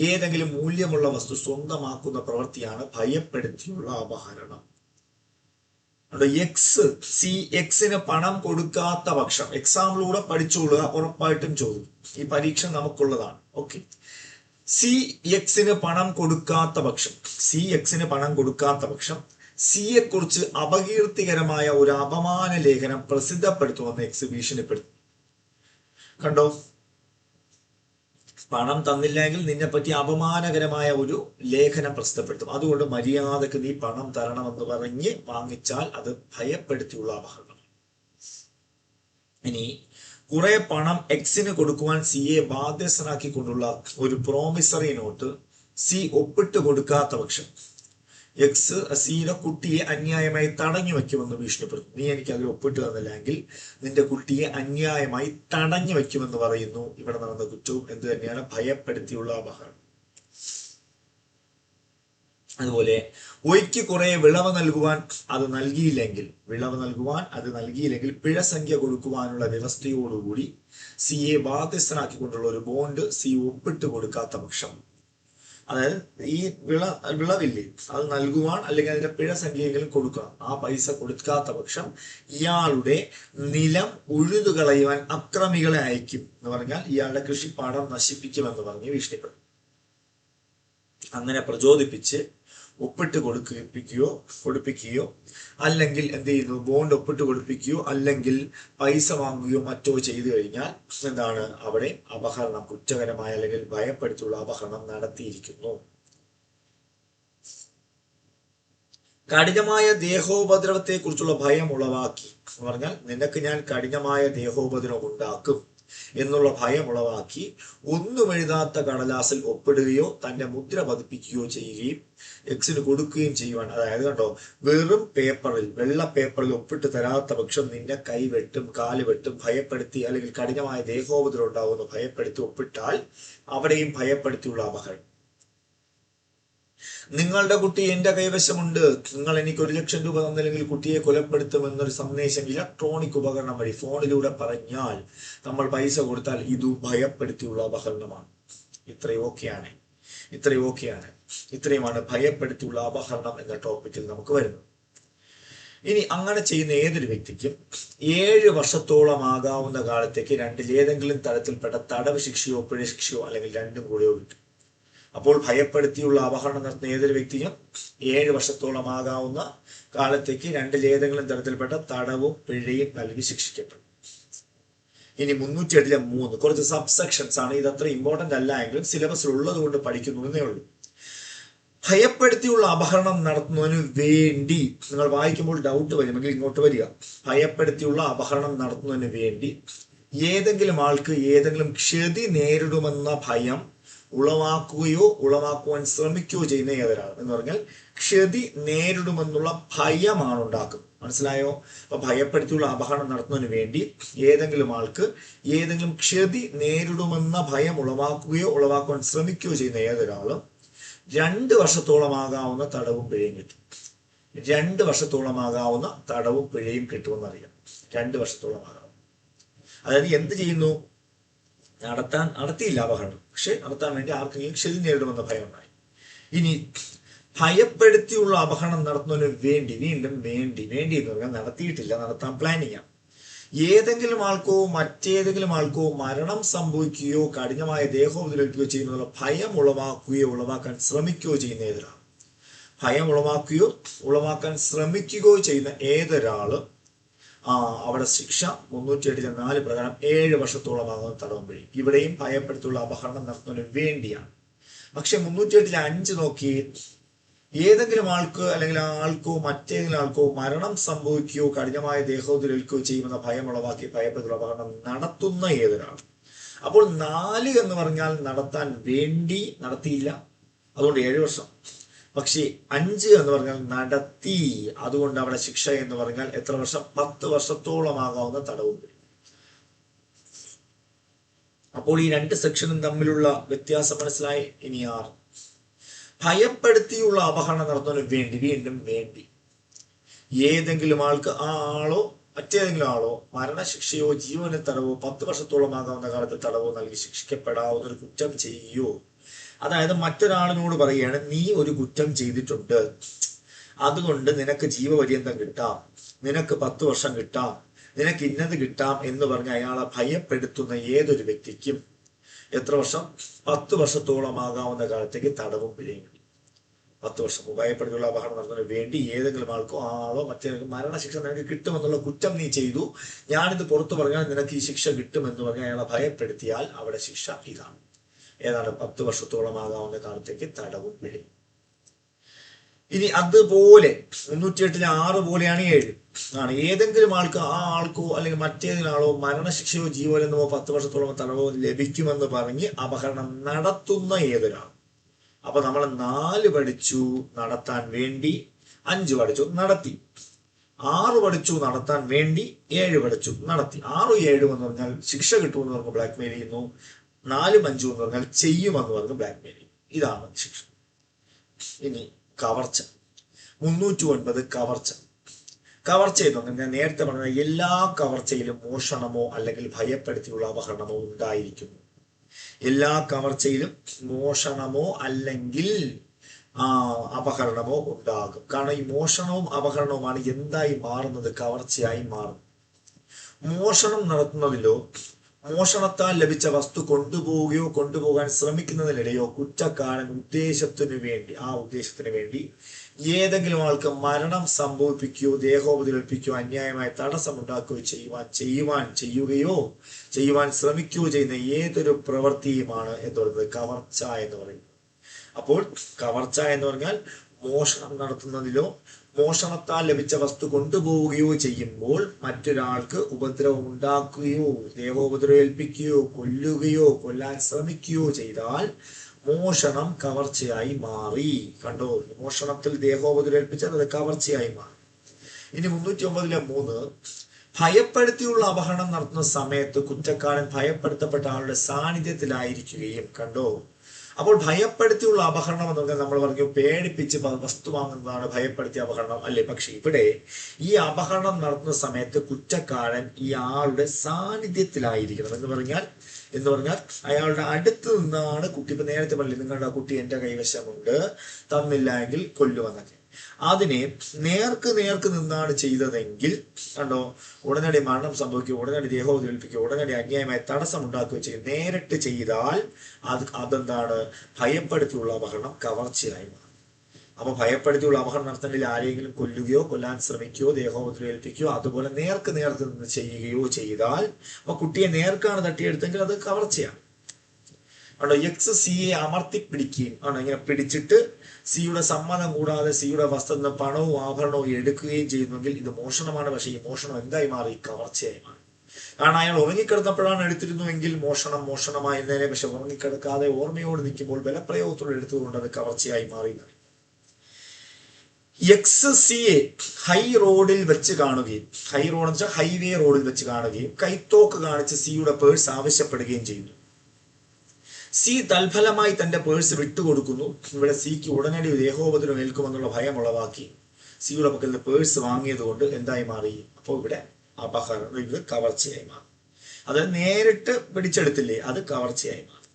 ഏതെങ്കിലും മൂല്യമുള്ള വസ്തു സ്വന്തമാക്കുന്ന പ്രവൃത്തിയാണ് ഭയപ്പെടുത്തിയുള്ള അപഹരണം. എക്സിന് പണം കൊടുക്കാത്ത പക്ഷം, എക്സാമ്പിളൂടെ പഠിച്ചുകൊള്ളുക, ഉറപ്പായിട്ടും ചോദിക്കും. ഈ പരീക്ഷ നമുക്കുള്ളതാണ്. ഓക്കെ, എക്സിന് പണം കൊടുക്കാത്ത പക്ഷം സിയെ കുറിച്ച് അപകീർത്തികരമായ ഒരു അപമാന ലേഖനം പ്രസിദ്ധപ്പെടുത്തുമെന്ന് എക്സ് ഭീഷണിപ്പെടുത്തും. കണ്ടോ? പണം തന്നില്ലെങ്കിൽ നിന്നെ പറ്റി അപമാനകരമായ ഒരു ലേഖനം പ്രസിദ്ധപ്പെടുത്തും. അതുകൊണ്ട് മര്യാദക്ക് നീ പണം തരണമെന്ന് പറഞ്ഞ് വാങ്ങിച്ചാൽ അത് ഭയപ്പെടുത്തിയുള്ള അപഹരണം. ഇനി കുറെ പണം എക്സിന് കൊടുക്കുവാൻ സിയെ ബാധ്യസ്ഥനാക്കിക്കൊണ്ടുള്ള ഒരു പ്രോമിസറി നോട്ട് സി ഒപ്പിട്ട് കൊടുക്കാത്ത പക്ഷം എക്സ് സിയുടെ കുട്ടിയെ അന്യായമായി തടഞ്ഞു വയ്ക്കുമെന്ന് ഭീഷണിപ്പെടുത്തും. നീ എനിക്ക് അതിൽ ഒപ്പിട്ട് തന്നില്ലെങ്കിൽ നിന്റെ കുട്ടിയെ അന്യായമായി തടഞ്ഞു വയ്ക്കുമെന്ന് പറയുന്നു. ഇവിടെ നടന്ന കുറ്റവും എന്ത് തന്നെയാണ്? ഭയപ്പെടുത്തിയുള്ള അപഹരണം. അതുപോലെ ഒയ്ക്ക് കുറെ വിളവ് നൽകുവാൻ അത് നൽകിയില്ലെങ്കിൽ പിഴ സംഖ്യ കൊടുക്കുവാനുള്ള വ്യവസ്ഥയോടുകൂടി സിയെ ബാധ്യസ്ഥനാക്കിക്കൊണ്ടുള്ള ഒരു ബോണ്ട് സി ഒപ്പിട്ട് കൊടുക്കാത്ത പക്ഷം, അതായത് ഈ വിളവില്ലേ അത് നൽകുവാൻ അല്ലെങ്കിൽ അതിന്റെ പിഴ സംഖ്യയെങ്കിലും കൊടുക്കണം, ആ പൈസ കൊടുക്കാത്ത പക്ഷം ഇയാളുടെ നിലം ഉഴുതു കളയുവാൻ അക്രമികളെ അയക്കും എന്ന് പറഞ്ഞാൽ ഇയാളുടെ കൃഷിപ്പാടം നശിപ്പിക്കുമെന്ന് പറഞ്ഞ് ഭീഷണിപ്പെടും. അങ്ങനെ പ്രചോദിപ്പിച്ച് ഒപ്പിട്ട് കൊടുപ്പിക്കുകയോ അല്ലെങ്കിൽ എന്ത് ചെയ്യുന്നു, ബോണ്ട് ഒപ്പിട്ട് കൊടുപ്പിക്കുകയോ അല്ലെങ്കിൽ പൈസ വാങ്ങുകയോ മറ്റോ ചെയ്തു കഴിഞ്ഞാൽ എന്താണ് അവിടെ അപഹരണം, കുറ്റകരമായ അല്ലെങ്കിൽ ഭയപ്പെടുത്തിയുള്ള അപഹരണം നടത്തിയിരിക്കുന്നു. കഠിനമായ ദേഹോപദ്രവത്തെ കുറിച്ചുള്ള ഭയം ഉളവാക്കി എന്ന് പറഞ്ഞാൽ നിനക്ക് ഞാൻ കഠിനമായ ദേഹോപദ്രവം ഉണ്ടാക്കും എന്നുള്ള ഭയം ഉളവാക്കി ഒന്നും എഴുതാത്ത കടലാസിൽ ഒപ്പിടുകയോ തന്റെ മുദ്ര പതിപ്പിക്കുകയോ ചെയ്യുകയും എക്സിന് കൊടുക്കുകയും ചെയ്യുവാൻ. അതായത് കണ്ടോ, വെറും പേപ്പറിൽ, വെള്ള പേപ്പറിൽ ഒപ്പിട്ട് തരാത്ത പക്ഷം നിന്നെ കൈവെട്ടും കാല് വെട്ടും ഭയപ്പെടുത്തി അല്ലെങ്കിൽ കഠിനമായ ദേഹോപദ്രവം ഉണ്ടാവുമെന്ന് ഭയപ്പെടുത്തി ഒപ്പിട്ടാൽ അവിടെയും ഭയപ്പെടുത്തിയുള്ള അപഹരണം. നിങ്ങളുടെ കുട്ടി എന്റെ കൈവശമുണ്ട്, നിങ്ങൾ എനിക്ക് 1,00,000 രൂപ തന്നില്ലെങ്കിൽ കുട്ടിയെ കൊലപ്പെടുത്തുമെന്നൊരു സന്ദേശം ഇലക്ട്രോണിക് ഉപകരണം വഴി ഫോണിലൂടെ പറഞ്ഞാൽ നമ്മൾ പൈസ കൊടുത്താൽ ഇത് ഭയപ്പെടുത്തിയുള്ള അപഹരണമാണ്. ഇത്രയൊക്കെയാണ് ഇത്രയുമാണ് ഭയപ്പെടുത്തിയുള്ള അപഹരണം എന്ന ടോപ്പിക്കിൽ നമുക്ക് വരുന്നത്. ഇനി അങ്ങനെ ചെയ്യുന്ന ഏതൊരു വ്യക്തിക്കും 7 വർഷത്തോളം ആകാവുന്ന കാലത്തേക്ക് രണ്ടിലേതെങ്കിലും തരത്തിൽപ്പെട്ട തടവ് ശിക്ഷയോ പിഴ ശിക്ഷയോ അല്ലെങ്കിൽ രണ്ടും കൂടെയോ കിട്ടും. അപ്പോൾ ഭയപ്പെടുത്തിയുള്ള അപഹരണം നടത്തുന്ന ഏതൊരു വ്യക്തിയും 7 വർഷത്തോളം ആകാവുന്ന കാലത്തേക്ക് രണ്ടിലേതെങ്കിലും തരത്തിൽപ്പെട്ട തടവും പിഴയും നൽകി ശിക്ഷിക്കപ്പെടും. ഇനി 308(3) കുറച്ച് സബ്സെക്ഷൻസ് ആണ്. ഇത് അത്ര ഇമ്പോർട്ടന്റ് അല്ല എങ്കിലും സിലബസിൽ ഉള്ളത് കൊണ്ട് പഠിക്കുന്നു എന്നേ ഉള്ളൂ. ഭയപ്പെടുത്തിയുള്ള അപഹരണം നടത്തുന്നതിന് വേണ്ടി, നിങ്ങൾ വായിക്കുമ്പോൾ ഡൗട്ട് വരുമെങ്കിൽ ഇങ്ങോട്ട് വരിക. ഭയപ്പെടുത്തിയുള്ള അപഹരണം നടത്തുന്നതിന് വേണ്ടി ഏതെങ്കിലും ആൾക്ക് ഏതെങ്കിലും ക്ഷതി നേരിടുമെന്ന ഭയം ഉളവാക്കുകയോ ഉളവാക്കുവാൻ ശ്രമിക്കുകയോ ചെയ്യുന്ന ഏതൊരാൾ എന്ന് പറഞ്ഞാൽ ക്ഷതി നേരിടുമെന്നുള്ള ഭയമാണ് ഉണ്ടാക്കുന്നത്. മനസ്സിലായോ? അപ്പൊ ഭയപ്പെടുത്തിയുള്ള അപഹരണം നടത്തുന്നതിന് വേണ്ടി ഏതെങ്കിലും ആൾക്ക് ഏതെങ്കിലും ക്ഷതി നേരിടുമെന്ന ഭയം ഉളവാക്കുകയോ ഉളവാക്കുവാൻ ശ്രമിക്കുകയോ ചെയ്യുന്ന ഏതൊരാളും 2 വർഷത്തോളമാകാവുന്ന തടവും പിഴയും കിട്ടും. 2 വർഷത്തോളമാകാവുന്ന തടവും പിഴയും കിട്ടുമെന്നറിയാം. 2 വർഷത്തോളമാകാവും. അതായത് എന്ത് ചെയ്യുന്നു? നടത്തിയില്ല അപകടം, പക്ഷെ നടത്താൻ വേണ്ടി ആർക്കെങ്കിലും ക്ഷതി നേരിടുമെന്ന ഭയം ഉണ്ടായി. ഇനി ഭയപ്പെടുത്തിയുള്ള അപകടം നടത്തുന്നതിന് വേണ്ടി വീണ്ടും വേണ്ടി എന്ന് പറഞ്ഞാൽ നടത്തിയിട്ടില്ല, നടത്താൻ പ്ലാൻ ചെയ്യാം. ഏതെങ്കിലും ആൾക്കോ മറ്റേതെങ്കിലും ആൾക്കോ മരണം സംഭവിക്കുകയോ കഠിനമായ ദേഹോപദ്രവിക്കുകയോ ചെയ്യുന്നതിനുള്ള ഭയം ഉളവാക്കാൻ ശ്രമിക്കുകയോ ചെയ്യുന്ന ഏതൊരാൾ, ഭയം ഉളവാക്കാൻ ശ്രമിക്കുകയോ ചെയ്യുന്ന ഏതൊരാള് അവിടെ ശിക്ഷ 308(4) പ്രകാരം 7 വർഷത്തോളമാകുന്ന തടവും പിഴ. ഇവിടെയും ഭയപ്പെടുത്തിയുള്ള അപഹരണം നടത്തുന്നതിന് വേണ്ടിയാണ്. പക്ഷെ 308(5) നോക്കി, ഏതെങ്കിലും ആൾക്ക് അല്ലെങ്കിൽ ആൾക്കോ മറ്റേതെങ്കിലും ആൾക്കോ മരണം സംഭവിക്കുകയോ കഠിനമായ ദേഹോദ്രവിക്കുകയോ ചെയ്യുമെന്ന ഭയം ഉളവാക്കി ഭയപ്പെടുത്തിയുള്ള അപഹരണം നടത്തുന്ന ഏതൊരാൾ. അപ്പോൾ 4 എന്ന് പറഞ്ഞാൽ നടത്താൻ വേണ്ടി നടത്തിയില്ല, അതുകൊണ്ട് 7 വർഷം. പക്ഷെ 5 എന്ന് പറഞ്ഞാൽ നടത്തി, അതുകൊണ്ട് അവിടെ ശിക്ഷ എന്ന് പറഞ്ഞാൽ എത്ര വർഷം? 10 വർഷത്തോളമാകാവുന്ന തടവും പിഴയും. അപ്പോൾ ഈ 2 സെക്ഷനും തമ്മിലുള്ള വ്യത്യാസം മനസ്സിലായി. ഇനി 6, ഭയപ്പെടുത്തിയുള്ള അപഹരണം നടത്തുന്നതിന് വേണ്ടി വീണ്ടും വേണ്ടി ഏതെങ്കിലും ആൾക്ക് ആ ആളോ മറ്റേതെങ്കിലും ആളോ മരണശിക്ഷയോ ജീവന തടവോ 10 വർഷത്തോളമാകാവുന്ന കാലത്ത് തടവോ നൽകി ശിക്ഷിക്കപ്പെടാവുന്ന ഒരു കുറ്റം ചെയ്യുകയോ, അതായത് മറ്റൊരാളിനോട് പറയുകയാണ്, നീ ഒരു കുറ്റം ചെയ്തിട്ടുണ്ട്, അതുകൊണ്ട് നിനക്ക് ജീവപര്യന്തം കിട്ടാം, നിനക്ക് 10 വർഷം കിട്ടാം, നിനക്ക് ഇന്നത് കിട്ടാം എന്ന് പറഞ്ഞ് അയാളെ ഭയപ്പെടുത്തുന്ന ഏതൊരു വ്യക്തിക്കും എത്ര വർഷം? 10 വർഷത്തോളമാകാവുന്ന കാലത്തേക്ക് തടവും പിഴയും. 10 വർഷം. ഭയപ്പെടുത്തിയുള്ള അപകടം നടത്തുന്നതിന് വേണ്ടി ഏതെങ്കിലും ആളോ മറ്റേതെങ്കിലും മരണശിക്ഷ നിനക്ക് കിട്ടുമെന്നുള്ള കുറ്റം നീ ചെയ്തു, ഞാനിത് പുറത്തു പറഞ്ഞാൽ നിനക്ക് ഈ ശിക്ഷ കിട്ടുമെന്ന് പറഞ്ഞാൽ അയാളെ ഭയപ്പെടുത്തിയാൽ അവിടെ ശിക്ഷ ഇതാണ്. ഏതാണ്? 10 വർഷത്തോളമാകാവുന്ന കാലത്തേക്ക് തടവും പിഴയും. ഇനി അതുപോലെ 308(6) പോലെയാണ് 7 ആണ്. ഏതെങ്കിലും ആൾക്ക് ആ ആൾക്കോ അല്ലെങ്കിൽ മറ്റേതെങ്കിലും ആളോ മരണശിക്ഷയോ ജീവനെന്നോ 10 വർഷത്തോളം തടവോ ലഭിക്കുമെന്ന് പറഞ്ഞ് അപഹരണം നടത്തുന്ന ഏതൊരാൾ. അപ്പൊ നമ്മൾ 4 പഠിച്ചു നടത്താൻ വേണ്ടി, 5 പഠിച്ചു നടത്തി, 6 പഠിച്ചു നടത്താൻ വേണ്ടി, 7 പഠിച്ചു നടത്തി. 6, 7 എന്ന് പറഞ്ഞാൽ ശിക്ഷ കിട്ടുമെന്ന് പറഞ്ഞ് ബ്ലാക്ക് മെയിൽ ചെയ്യുന്നു. 4, 5 എന്ന് പറഞ്ഞാൽ ചെയ്യുമെന്ന് പറഞ്ഞ് ബ്ലാക്ക് മെയിൽ ചെയ്യും. ഇതാണ് ശിക്ഷ. ഇനി കവർച്ച. 309 കവർച്ച. കവർച്ച എന്ന് പറഞ്ഞാൽ ഞാൻ നേരത്തെ പറഞ്ഞ എല്ലാ കവർച്ചയിലും മോഷണമോ അല്ലെങ്കിൽ ഭയപ്പെടുത്തിയുള്ള അപഹരണമോ ഉണ്ടായിരിക്കുന്നു. എല്ലാ കവർച്ചയിലും മോഷണമോ അല്ലെങ്കിൽ അപഹരണമോ ഉണ്ടാകും. കാരണം ഈ മോഷണവും അപഹരണവുമാണ് എന്തായി മാറുന്നത്? കവർച്ചയായി മാറും. മോഷണം നടത്തുന്നതിലോ മോഷണത്താൽ ലഭിച്ച വസ്തു കൊണ്ടുപോവുകയോ കൊണ്ടുപോകാൻ ശ്രമിക്കുന്നതിനിടെയോ കുറ്റക്കാരൻ ഉദ്ദേശത്തിന് വേണ്ടി ഏതെങ്കിലും ആൾക്ക് മരണം സംഭവിപ്പിക്കുകയോ ദേഹോപദ്രവിപ്പിക്കുകയോ അന്യായമായ തടസ്സമുണ്ടാക്കുകയോ ചെയ്യുവാൻ ശ്രമിക്കുകയോ ചെയ്യുന്ന ഏതൊരു പ്രവൃത്തിയുമാണ് എന്ന് പറയുന്നത് കവർച്ച എന്ന് പറയുന്നത്. അപ്പോൾ കവർച്ച എന്ന് പറഞ്ഞാൽ മോഷണം നടത്തുന്നതിലോ മോഷണത്താൽ ലഭിച്ച വസ്തു കൊണ്ടുപോവുകയോ ചെയ്യുമ്പോൾ മറ്റൊരാൾക്ക് ഉപദ്രവം ഉണ്ടാക്കുകയോ ദേഹോപദ്രവേൽപ്പിക്കുകയോ കൊല്ലാൻ ശ്രമിക്കുകയോ ചെയ്താൽ മോഷണം കവർച്ചയായി മാറി. കണ്ടോ? മോഷണത്തിൽ ദേഹോപദ്രവേൽപ്പിച്ചാൽ അത് കവർച്ചയായി മാറി. ഇനി 309(3) ഭയപ്പെടുത്തിയുള്ള അപഹരണം നടത്തുന്ന സമയത്ത് കുറ്റക്കാരൻ ഭയപ്പെടുത്തപ്പെട്ട ആളുടെ സാന്നിധ്യത്തിലായിരിക്കുകയും, കണ്ടോ, അപ്പോൾ ഭയപ്പെടുത്തിയുള്ള അപഹരണം എന്ന് പറഞ്ഞാൽ നമ്മൾ പറഞ്ഞു പേടിപ്പിച്ച് വസ്തു വാങ്ങുന്നതാണ് ഭയപ്പെടുത്തിയ അപഹരണം അല്ലേ. പക്ഷെ ഇവിടെ ഈ അപഹരണം നടത്തുന്ന സമയത്ത് കുറ്റക്കാരൻ ഈ ആളുടെ സാന്നിധ്യത്തിലായിരിക്കണം എന്ന് പറഞ്ഞാൽ അയാളുടെ അടുത്ത് നിന്നാണ് കുട്ടി. ഇപ്പൊ നേരത്തെ പറഞ്ഞില്ലേ, നിങ്ങളുടെ കുട്ടി എന്റെ കൈവശമുണ്ട്, തന്നില്ല എങ്കിൽ കൊല്ലുമെന്നൊക്കെ. അതിനെ നേർക്ക് നിന്നാണ് ചെയ്തതെങ്കിൽ കണ്ടോ, ഉടനടി മരണം സംഭവിക്കുകയോ ഉടനടി ദേഹോപദ്രവിപ്പിക്കുകയോ ഉടനടി അന്യായമായ തടസ്സം ഉണ്ടാക്കുകയോ ചെയ്യും. നേരിട്ട് ചെയ്താൽ അതെന്താണ്? ഭയപ്പെടുത്തിയുള്ള അപഹരണം, കവർച്ചയായി മാറും. അപ്പൊ ഭയപ്പെടുത്തിയുള്ള അപഹരണം നടത്തണമെങ്കിൽ ആരെങ്കിലും കൊല്ലുകയോ കൊല്ലാൻ ശ്രമിക്കുകയോ ദേഹോപദ്രവിപ്പിക്കുകയോ അതുപോലെ നേർക്ക് നിന്ന് ചെയ്യുകയോ ചെയ്താൽ, അപ്പൊ കുട്ടിയെ നേർക്കാണ് തട്ടിയെടുത്തെങ്കിൽ അത് കവർച്ചയാണ്. ആണോ, എക്സ് സിയെ അമർത്തി പിടിക്കുകയും ആണ്, ഇങ്ങനെ പിടിച്ചിട്ട് സിയുടെ സമ്മതം കൂടാതെ സിയുടെ വസ്തുന്ന പണവും ആഭരണവും എടുക്കുകയും ചെയ്യുന്നെങ്കിൽ ഇത് മോഷണമാണ്. പക്ഷേ ഈ മോഷണം എന്തായി മാറി? കവർച്ചയായി മാറി. കാരണം അയാൾ ഉറങ്ങിക്കിടന്നപ്പോഴാണ് എടുത്തിരുന്നുവെങ്കിൽ മോഷണമായിരുന്നേനെ. പക്ഷെ ഉറങ്ങിക്കിടക്കാതെ ഓർമ്മയോട് നിൽക്കുമ്പോൾ ബലപ്രയോഗത്തോടെ എടുത്തുകൊണ്ട് അത് കവർച്ചയായി മാറി. എക്സ് സിയെ ഹൈ റോഡിൽ വെച്ച് കാണുകയും, ഹൈ റോഡ് എന്ന് വെച്ചാൽ ഹൈവേ റോഡിൽ വെച്ച് കാണുകയും കൈത്തോക്ക് കാണിച്ച് സിയുടെ പേഴ്സ് ആവശ്യപ്പെടുകയും ചെയ്യുന്നു. സി തൽഫലമായി തന്റെ പേഴ്സ് വിട്ടുകൊടുക്കുന്നു. ഇവിടെ സിക്ക് ഉടനടി ദേഹോപദ്രവം ഏൽക്കുമെന്നുള്ള ഭയം ഉളവാക്കി സിയുടെ പക്കൽ നിന്ന് പേഴ്സ് വാങ്ങിയത് കൊണ്ട് എന്തായി മാറി? അപ്പോൾ ഇവിടെ അപഹരണം, ഇത് കവർച്ചയായി മാറി. അത് നേരിട്ട് പിടിച്ചെടുത്തില്ലേ, അത് കവർച്ചയായി മാറി.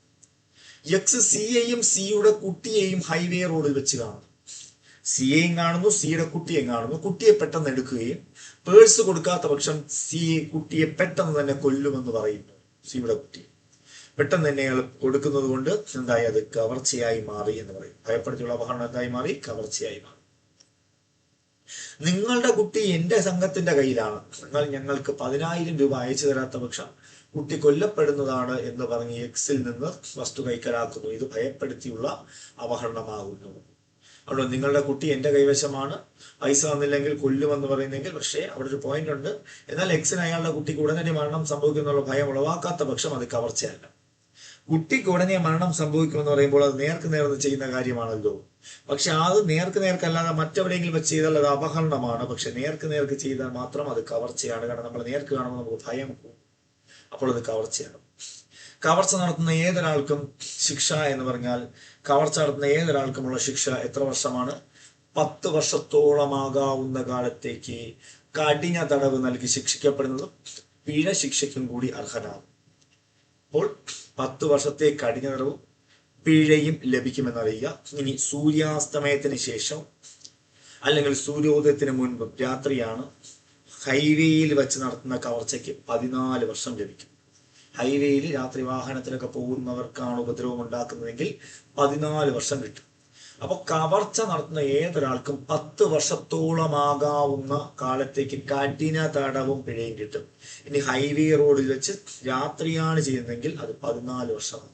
എക്സ് സിയെയും സിയുടെ കുട്ടിയെയും ഹൈവേ റോഡിൽ വെച്ച് കാണുന്നു. സിയെയും കാണുന്നു, സിയുടെ കുട്ടിയെയും കാണുന്നു. കുട്ടിയെ പെട്ടെന്ന് എടുക്കുകയും പേഴ്സ് കൊടുക്കാത്ത പക്ഷം കുട്ടിയെ പെട്ടെന്ന് തന്നെ കൊല്ലുമെന്ന് പറയുന്നു. സിയുടെ കുട്ടിയെ പെട്ടെന്ന് തന്നെ അയാൾ കൊടുക്കുന്നത് കൊണ്ട് എന്തായി? അത് കവർച്ചയായി മാറി എന്ന് പറയും. ഭയപ്പെടുത്തിയുള്ള അപഹരണം എന്തായി മാറി? കവർച്ചയായി മാറി. നിങ്ങളുടെ കുട്ടി എന്റെ സംഘത്തിന്റെ കയ്യിലാണ്, നിങ്ങൾ ഞങ്ങൾക്ക് 10,000 രൂപ അയച്ചു തരാത്ത പക്ഷം കുട്ടി കൊല്ലപ്പെടുന്നതാണ് എന്ന് പറഞ്ഞ് എക്സിൽ നിന്ന് വസ്തു കൈക്കലാക്കുന്നു. ഇത് ഭയപ്പെടുത്തിയുള്ള അപഹരണമാകുന്നു. അവിടെ നിങ്ങളുടെ കുട്ടി എന്റെ കൈവശമാണ്, പൈസ തന്നില്ലെങ്കിൽ കൊല്ലുമെന്ന് പറയുന്നെങ്കിൽ, പക്ഷേ അവിടെ ഒരു പോയിന്റ് ഉണ്ട്. എന്നാൽ എക്സിന് അയാളുടെ കുട്ടിക്ക് ഉടനടി മരണം സംഭവിക്കുന്നുള്ള ഭയം ഉളവാക്കാത്ത പക്ഷം അത് കവർച്ചയല്ല. കുട്ടിക്ക് ഉടനെ മരണം സംഭവിക്കുമെന്ന് പറയുമ്പോൾ അത് നേർന്ന് ചെയ്യുന്ന കാര്യമാണല്ലോ. പക്ഷെ അത് നേർക്കല്ലാതെ മറ്റെവിടെയെങ്കിലും വെച്ച് ചെയ്താൽ അത് അപഹരണമാണ്. പക്ഷെ നേർക്ക് ചെയ്താൽ മാത്രം അത് കവർച്ചയാണ്. കാരണം നമ്മൾ നേർക്ക് കാണുമ്പോൾ നമുക്ക് ഭയം കൂടും, അപ്പോൾ അത് കവർച്ചയാണ്. കവർച്ച നടത്തുന്ന ഏതൊരാൾക്കും ശിക്ഷ എന്ന് പറഞ്ഞാൽ, കവർച്ച നടത്തുന്ന ഏതൊരാൾക്കുമുള്ള ശിക്ഷ എത്ര വർഷമാണ്? 10 വർഷത്തോളമാകാവുന്ന കാലത്തേക്ക് കഠിന തടവ് നൽകി ശിക്ഷിക്കപ്പെടുന്നതും പിഴ ശിക്ഷയ്ക്കും കൂടി അർഹനാകും. അപ്പോൾ 10 വർഷത്തെ കഠിന തടവും പിഴയും ലഭിക്കുമെന്നറിയുക. ഇനി സൂര്യാസ്തമയത്തിന് ശേഷം അല്ലെങ്കിൽ സൂര്യോദയത്തിന് മുൻപ് രാത്രിയാണ് ഹൈവേയിൽ വെച്ച് നടത്തുന്ന കവർച്ചയ്ക്ക് 14 വർഷം ലഭിക്കും. ഹൈവേയിൽ രാത്രി വാഹനത്തിലൊക്കെ പോകുന്നവർക്കാണ് ഉപദ്രവം ഉണ്ടാക്കുന്നതെങ്കിൽ 14 വർഷം കിട്ടും. അപ്പൊ കവർച്ച നടത്തുന്ന ഏതൊരാൾക്കും 10 വർഷത്തോളമാകാവുന്ന കാലത്തേക്ക് കഠിന തടവും പിഴയും കിട്ടും. ഇനി ഹൈവേ റോഡിൽ വെച്ച് രാത്രിയാണ് ചെയ്യുന്നതെങ്കിൽ അത് 14 വർഷമാണ്.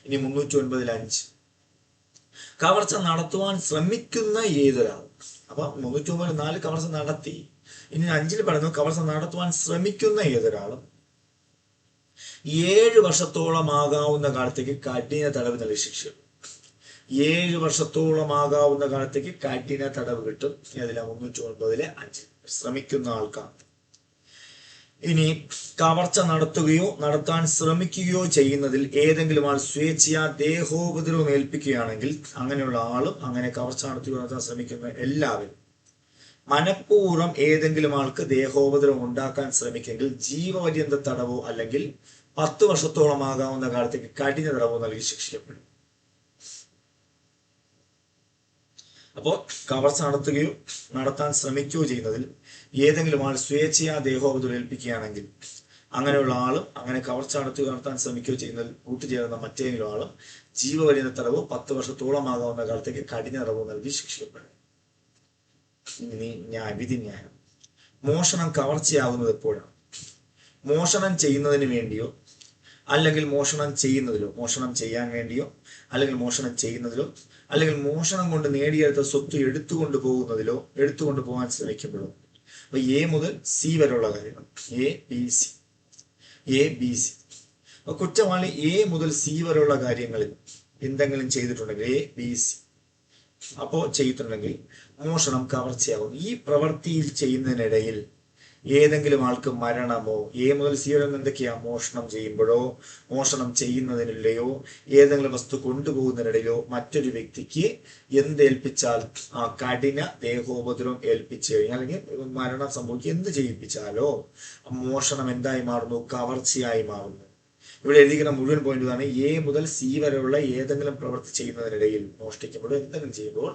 ഇനി 309 കവർച്ച നടത്തുവാൻ ശ്രമിക്കുന്ന ഏതൊരാളും. അപ്പൊ 309 കവർച്ച നടത്തി. ഇനി 5 പറയുന്നു കവർച്ച നടത്തുവാൻ ശ്രമിക്കുന്ന ഏതൊരാളും 7 വർഷത്തോളമാകാവുന്ന കാലത്തേക്ക് കഠിന തടവ് നൽകി ശിക്ഷ. 7 വർഷത്തോളമാകാവുന്ന കാലത്തേക്ക് കഠിന തടവ് കിട്ടും. അതിലെ 309 ശ്രമിക്കുന്ന ആൾക്കാണ്. ഇനി കവർച്ച നടത്തുകയോ നടത്താൻ ശ്രമിക്കുകയോ ചെയ്യുന്നതിൽ ഏതെങ്കിലും ആൾ സ്വേച്ഛയാ ദേഹോപദ്രവം ഏൽപ്പിക്കുകയാണെങ്കിൽ അങ്ങനെയുള്ള ആളും അങ്ങനെ കവർച്ച നടത്തുകയോ നടത്താൻ ശ്രമിക്കുന്ന എല്ലാവരും മനഃപൂർവ്വം ഏതെങ്കിലും ആൾക്ക് ദേഹോപദ്രവം ഉണ്ടാക്കാൻ ശ്രമിക്കെങ്കിൽ ജീവപര്യന്ത തടവോ അല്ലെങ്കിൽ 10 വർഷത്തോളമാകാവുന്ന കാലത്തേക്ക് കഠിന തടവോ നൽകി ശിക്ഷിക്കപ്പെടും. അപ്പോൾ കവർച്ച നടത്തുകയോ നടത്താൻ ശ്രമിക്കുകയോ ചെയ്യുന്നതിൽ ഏതെങ്കിലും ആൾ സ്വേച്ഛയാ ദേഹോപദ്രവം ഏൽപ്പിക്കുകയാണെങ്കിൽ അങ്ങനെയുള്ള ആളും അങ്ങനെ കവർച്ച നടത്തുകയോ നടത്താൻ ശ്രമിക്കുകയോ ചെയ്യുന്നതിൽ കൂട്ടുചേരുന്ന മറ്റേതെങ്കിലും ആളും ജീവപര്യന്ത തടവോ 10 വർഷത്തോളമാകാവുന്ന കാലത്തേക്ക് കഠിന തടവോ നൽകി ശിക്ഷിക്കപ്പെടും. ഇനി വിധിന്യായം. മോഷണം കവർച്ചയാകുന്നത് എപ്പോഴാണ്? മോഷണം ചെയ്യുന്നതിന് വേണ്ടിയോ അല്ലെങ്കിൽ മോഷണം ചെയ്യുന്നതിലോ, മോഷണം ചെയ്യാൻ വേണ്ടിയോ അല്ലെങ്കിൽ മോഷണം ചെയ്യുന്നതിലോ അല്ലെങ്കിൽ മോഷണം കൊണ്ട് നേടിയെടുത്ത സ്വത്ത് എടുത്തുകൊണ്ട് പോകാൻ ശ്രമിക്കുമ്പോഴോ. അപ്പൊ എ മുതൽ സി വരെയുള്ള കാര്യങ്ങൾ, എ ബി സി. അപ്പൊ കുറ്റവാളി എ മുതൽ സി വരെയുള്ള കാര്യങ്ങളിൽ എന്തെങ്കിലും ചെയ്തിട്ടുണ്ടെങ്കിൽ എ ബി സി ചെയ്തിട്ടുണ്ടെങ്കിൽ മോഷണം കവർച്ചയാകും. ഈ പ്രവൃത്തിയിൽ ചെയ്യുന്നതിനിടയിൽ ഏതെങ്കിലും ആൾക്ക് മരണമോ, എ മുതൽ സി വരെ എന്തൊക്കെയാ? മോഷണം ചെയ്യുമ്പോഴോ, മോഷണം ചെയ്യുന്നതിനിടെയോ, ഏതെങ്കിലും വസ്തു കൊണ്ടുപോകുന്നതിനിടയിലോ മറ്റൊരു വ്യക്തിക്ക് ഏൽപ്പിച്ചാൽ, കഠിന ദേഹോപദ്രവം ഏൽപ്പിച്ചു കഴിഞ്ഞാൽ, അല്ലെങ്കിൽ മരണം സംഭവിക്കുക എന്ത് ചെയ്യിപ്പിച്ചാലോ മോഷണം എന്തായി മാറുന്നു? കവർച്ചയായി മാറുന്നു. ഇവിടെ എഴുതിക്കുന്ന മുഴുവൻ പോയിന്റ് ഇതാണ്. എ മുതൽ സി വരെയുള്ള ഏതെങ്കിലും പ്രവൃത്തി ചെയ്യുന്നതിനിടയിൽ, മോഷ്ടിക്കുമ്പോൾ എന്തെങ്കിലും ചെയ്യുമ്പോൾ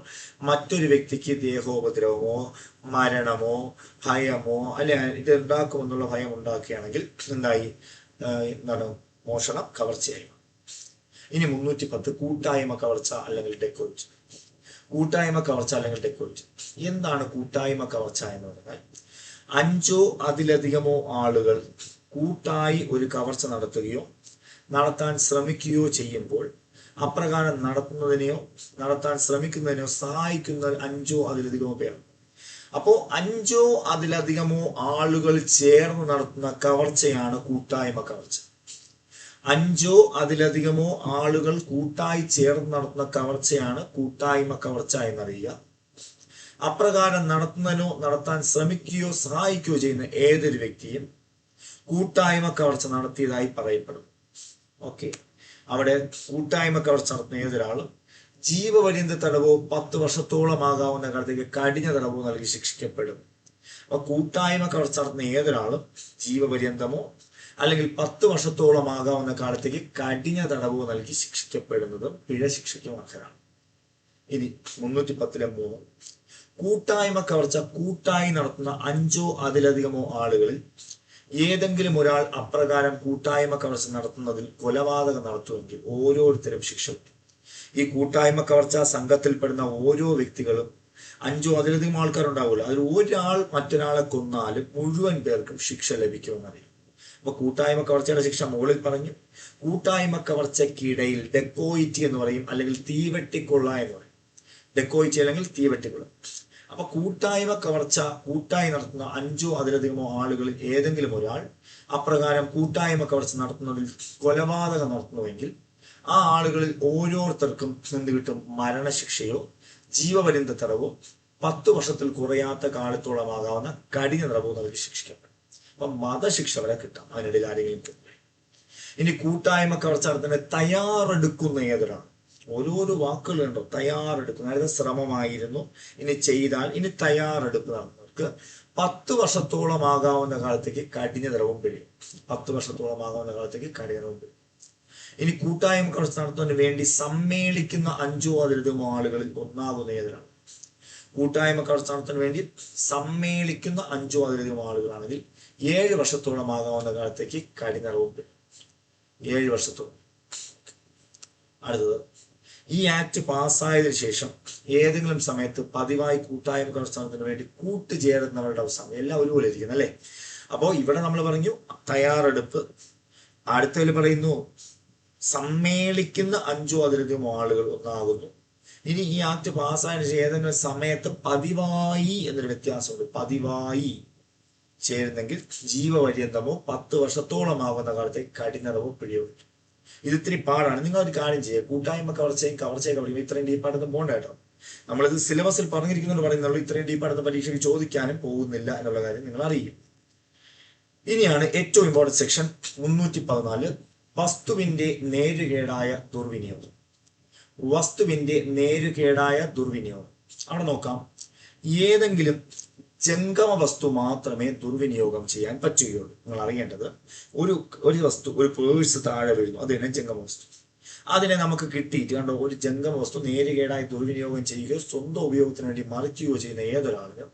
മറ്റൊരു വ്യക്തിക്ക് ദേഹോപദ്രവമോ മരണമോ ഭയമോ അല്ലെ ഇത് ഉണ്ടാക്കുമെന്നുള്ള ഭയം ഉണ്ടാക്കുകയാണെങ്കിൽ എന്താണ്? മോഷണം കവർച്ചയായി. ഇനി 310 കൂട്ടായ്മ കവർച്ച അല്ലെങ്കിൽ ഡെക്കോയിറ്റ്. കൂട്ടായ്മ കവർച്ച അല്ലെങ്കിൽ ഡെക്കോയിറ്റ്. എന്താണ് കൂട്ടായ്മ കവർച്ച എന്ന് പറഞ്ഞാൽ? 5 അതിലധികമോ ആളുകൾ കൂട്ടായി ഒരു കവർച്ച നടത്തുകയോ നടത്താൻ ശ്രമിക്കുകയോ ചെയ്യുമ്പോൾ അപ്രകാരം നടത്താൻ ശ്രമിക്കുന്നതിനെയോ സഹായിക്കുന്ന 5 അതിലധികമോ പേർ. അപ്പോ 5 അതിലധികമോ ആളുകൾ ചേർന്ന് നടത്തുന്ന കവർച്ചയാണ് കൂട്ടായ്മ കവർച്ച. 5 അതിലധികമോ ആളുകൾ കൂട്ടായി ചേർന്ന് നടത്തുന്ന കവർച്ചയാണ് കൂട്ടായ്മ കവർച്ച എന്നറിയുക. അപ്രകാരം നടത്തുന്നതിനോ നടത്താൻ ശ്രമിക്കുകയോ സഹായിക്കുകയോ ചെയ്യുന്ന ഏതൊരു വ്യക്തിയും കൂട്ടായ്മ കവർച്ച നടത്തിയതായി പറയപ്പെടും. ഓക്കെ, അവിടെ കൂട്ടായ്മ കവർച്ച നടത്തുന്ന ഏതൊരാളും ജീവപര്യന്ത തടവോ 10 വർഷത്തോളമാകാവുന്ന കാലത്തേക്ക് കഠിന തടവോ നൽകി ശിക്ഷിക്കപ്പെടും. അപ്പൊ കൂട്ടായ്മ കവർച്ച നടത്തുന്ന ഏതൊരാളും ജീവപര്യന്തമോ അല്ലെങ്കിൽ 10 വർഷത്തോളമാകാവുന്ന കാലത്തേക്ക് കഠിന തടവോ നൽകി ശിക്ഷിക്കപ്പെടുന്നതും പിഴ ശിക്ഷയ്ക്കും അർഹരാണ്. ഇനി 310-3 കൂട്ടായ്മ കവർച്ച കൂട്ടായി നടത്തുന്ന 5 അതിലധികമോ ആളുകളിൽ ഏതെങ്കിലും ഒരാൾ അപ്രകാരം കൂട്ടായ്മ കവർച്ച നടത്തുന്നതിൽ കൊലപാതകം നടത്തുമെങ്കിൽ ഓരോരുത്തരും ശിക്ഷ കിട്ടും. ഈ കൂട്ടായ്മ കവർച്ച സംഘത്തിൽപ്പെടുന്ന ഓരോ വ്യക്തികളും 5 അതിലധികം ആൾക്കാരുണ്ടാവുമല്ലോ, അതിൽ ഒരാൾ മറ്റൊരാളെ കൊന്നാലും മുഴുവൻ പേർക്കും ശിക്ഷ ലഭിക്കുമെന്നറിയാം. അപ്പൊ കൂട്ടായ്മ കവർച്ചയുടെ ശിക്ഷ മുകളിൽ പറഞ്ഞു. കൂട്ടായ്മ കവർച്ചയ്ക്കിടയിൽ ഡെക്കോയിറ്റി എന്ന് പറയും, അല്ലെങ്കിൽ തീവെട്ടിക്കൊള്ള എന്ന് പറയും. ഡെക്കോയിറ്റി അല്ലെങ്കിൽ തീവെട്ടിക്കൊള്ള. അപ്പൊ കൂട്ടായ്മ കവർച്ച കൂട്ടായി നടത്തുന്ന 5 അതിലധികമോ ആളുകളിൽ ഏതെങ്കിലും ഒരാൾ അപ്രകാരം കൂട്ടായ്മ കവർച്ച നടത്തുന്നതിൽ കൊലപാതകം നടത്തുന്നുവെങ്കിൽ ആ ആളുകളിൽ ഓരോരുത്തർക്കും എന്ത് കിട്ടും? മരണശിക്ഷയോ ജീവപര്യന്ത തടവോ 10 വർഷത്തിൽ കുറയാത്ത കാലത്തോളമാകാവുന്ന കഠിന തടവോ നൽകി ശിക്ഷിക്കപ്പെടും. അപ്പൊ വധശിക്ഷ വരെ കിട്ടാം അതിനിടയിൽ ആരെങ്കിലും കിട്ടും. ഇനി കൂട്ടായ്മ കവർച്ച നടത്തുന്ന തയ്യാറെടുക്കുന്ന ഏതൊരാൾ, ഓരോരോ വാക്കുകളുണ്ടോ? തയ്യാറെടുക്കുന്ന, അതായത് ശ്രമമായിരുന്നു, ഇനി ചെയ്താൽ, ഇനി തയ്യാറെടുക്കുന്നവർക്ക് 10 വർഷത്തോളമാകാവുന്ന കാലത്തേക്ക് കഠിന തടവും പിഴയും. 10 വർഷത്തോളമാകാവുന്ന കാലത്തേക്ക് കഠിന തടവും പിഴയും. ഇനി കൂട്ടായ്മ കവർച്ച നടത്തുന്നതിന് വേണ്ടി സമ്മേളിക്കുന്ന 5 അതിലധികം ആളുകളിൽ ഒന്നാകുന്ന ഏതൊരാൾ. കൂട്ടായ്മ കവർച്ച നടത്തുന്നതിന് വേണ്ടി സമ്മേളിക്കുന്ന 5 അതിലധികം ആളുകളാണെങ്കിൽ 7 വർഷത്തോളമാകാവുന്ന കാലത്തേക്ക് കഠിന തടവും പിഴയും. 7 വർഷത്തോളം. അടുത്തത്, ഈ ആക്ട് പാസ്സായതിനു ശേഷം ഏതെങ്കിലും സമയത്ത് പതിവായി കൂട്ടായ്മ കവർച്ച നടത്തുന്നതിന് വേണ്ടി കൂട്ടുചേരുന്നവരുടെ സമയം എല്ലാം ഒരുപോലെ ഇരിക്കുന്നു അല്ലെ. അപ്പോ ഇവിടെ നമ്മൾ പറഞ്ഞു തയ്യാറെടുപ്പ്, അടുത്തതിൽ പറയുന്നു സമ്മേളിക്കുന്ന 5 അതിലധികം ആളുകൾ ഒന്നാകുന്നു. ഇനി ഈ ആക്ട് പാസ്സായതിനു ശേഷം ഏതെങ്കിലും സമയത്ത് പതിവായി എന്നൊരു വ്യത്യാസമുണ്ട്. പതിവായി ചേരുന്നെങ്കിൽ ജീവപര്യന്തമോ 10 വർഷത്തോളമാകുന്ന കാലത്തേക്ക് കഠിനതമോ പിഴയോ. ഇത് ഇത്തിരി പാടാണ്. നിങ്ങൾ ഒരു കാര്യം ചെയ്യുക, കൂട്ടായ്മ കവർച്ചയും പഠിക്കുമ്പോൾ ഇത്രയും ഡീപ്പായിട്ടൊന്നും പോകണ്ട കേട്ടോ. നമ്മളിത് സിലബസിൽ പറഞ്ഞിരിക്കുന്നുണ്ട് പറയുന്നുള്ളൂ. ഇത്രയും ഡീപ്പായിട്ടൊന്നും പരീക്ഷയ്ക്ക് ചോദിക്കാനും പോകുന്നില്ല എന്നുള്ള കാര്യം നിങ്ങൾ അറിയും. ഇനിയാണ് ഏറ്റവും ഇമ്പോർട്ടൻറ്റ് സെക്ഷൻ 314, വസ്തുവിന്റെ നേരുകേടായ ദുർവിനിയോഗം. വസ്തുവിന്റെ നേരുകേടായ ദുർവിനിയോഗം. അവിടെ നോക്കാം, ഏതെങ്കിലും ജംഗമ വസ്തു മാത്രമേ ദുർവിനിയോഗം ചെയ്യാൻ പറ്റുകയുള്ളൂ. നിങ്ങൾ അറിയേണ്ടത്, ഒരു വസ്തു, ഒരു പേഴ്സ് താഴെ വീഴുന്നു, അത് തന്നെ ജംഗമ വസ്തു. അതിനെ നമുക്ക് കിട്ടിയിട്ട് കണ്ടോ, ഒരു ജംഗമ വസ്തു നേരുകേടായി ദുർവിനിയോഗം ചെയ്യുകയോ സ്വന്തം ഉപയോഗത്തിന് വേണ്ടി മറിക്കുകയോ ചെയ്യുന്ന ഏതൊരാളിനും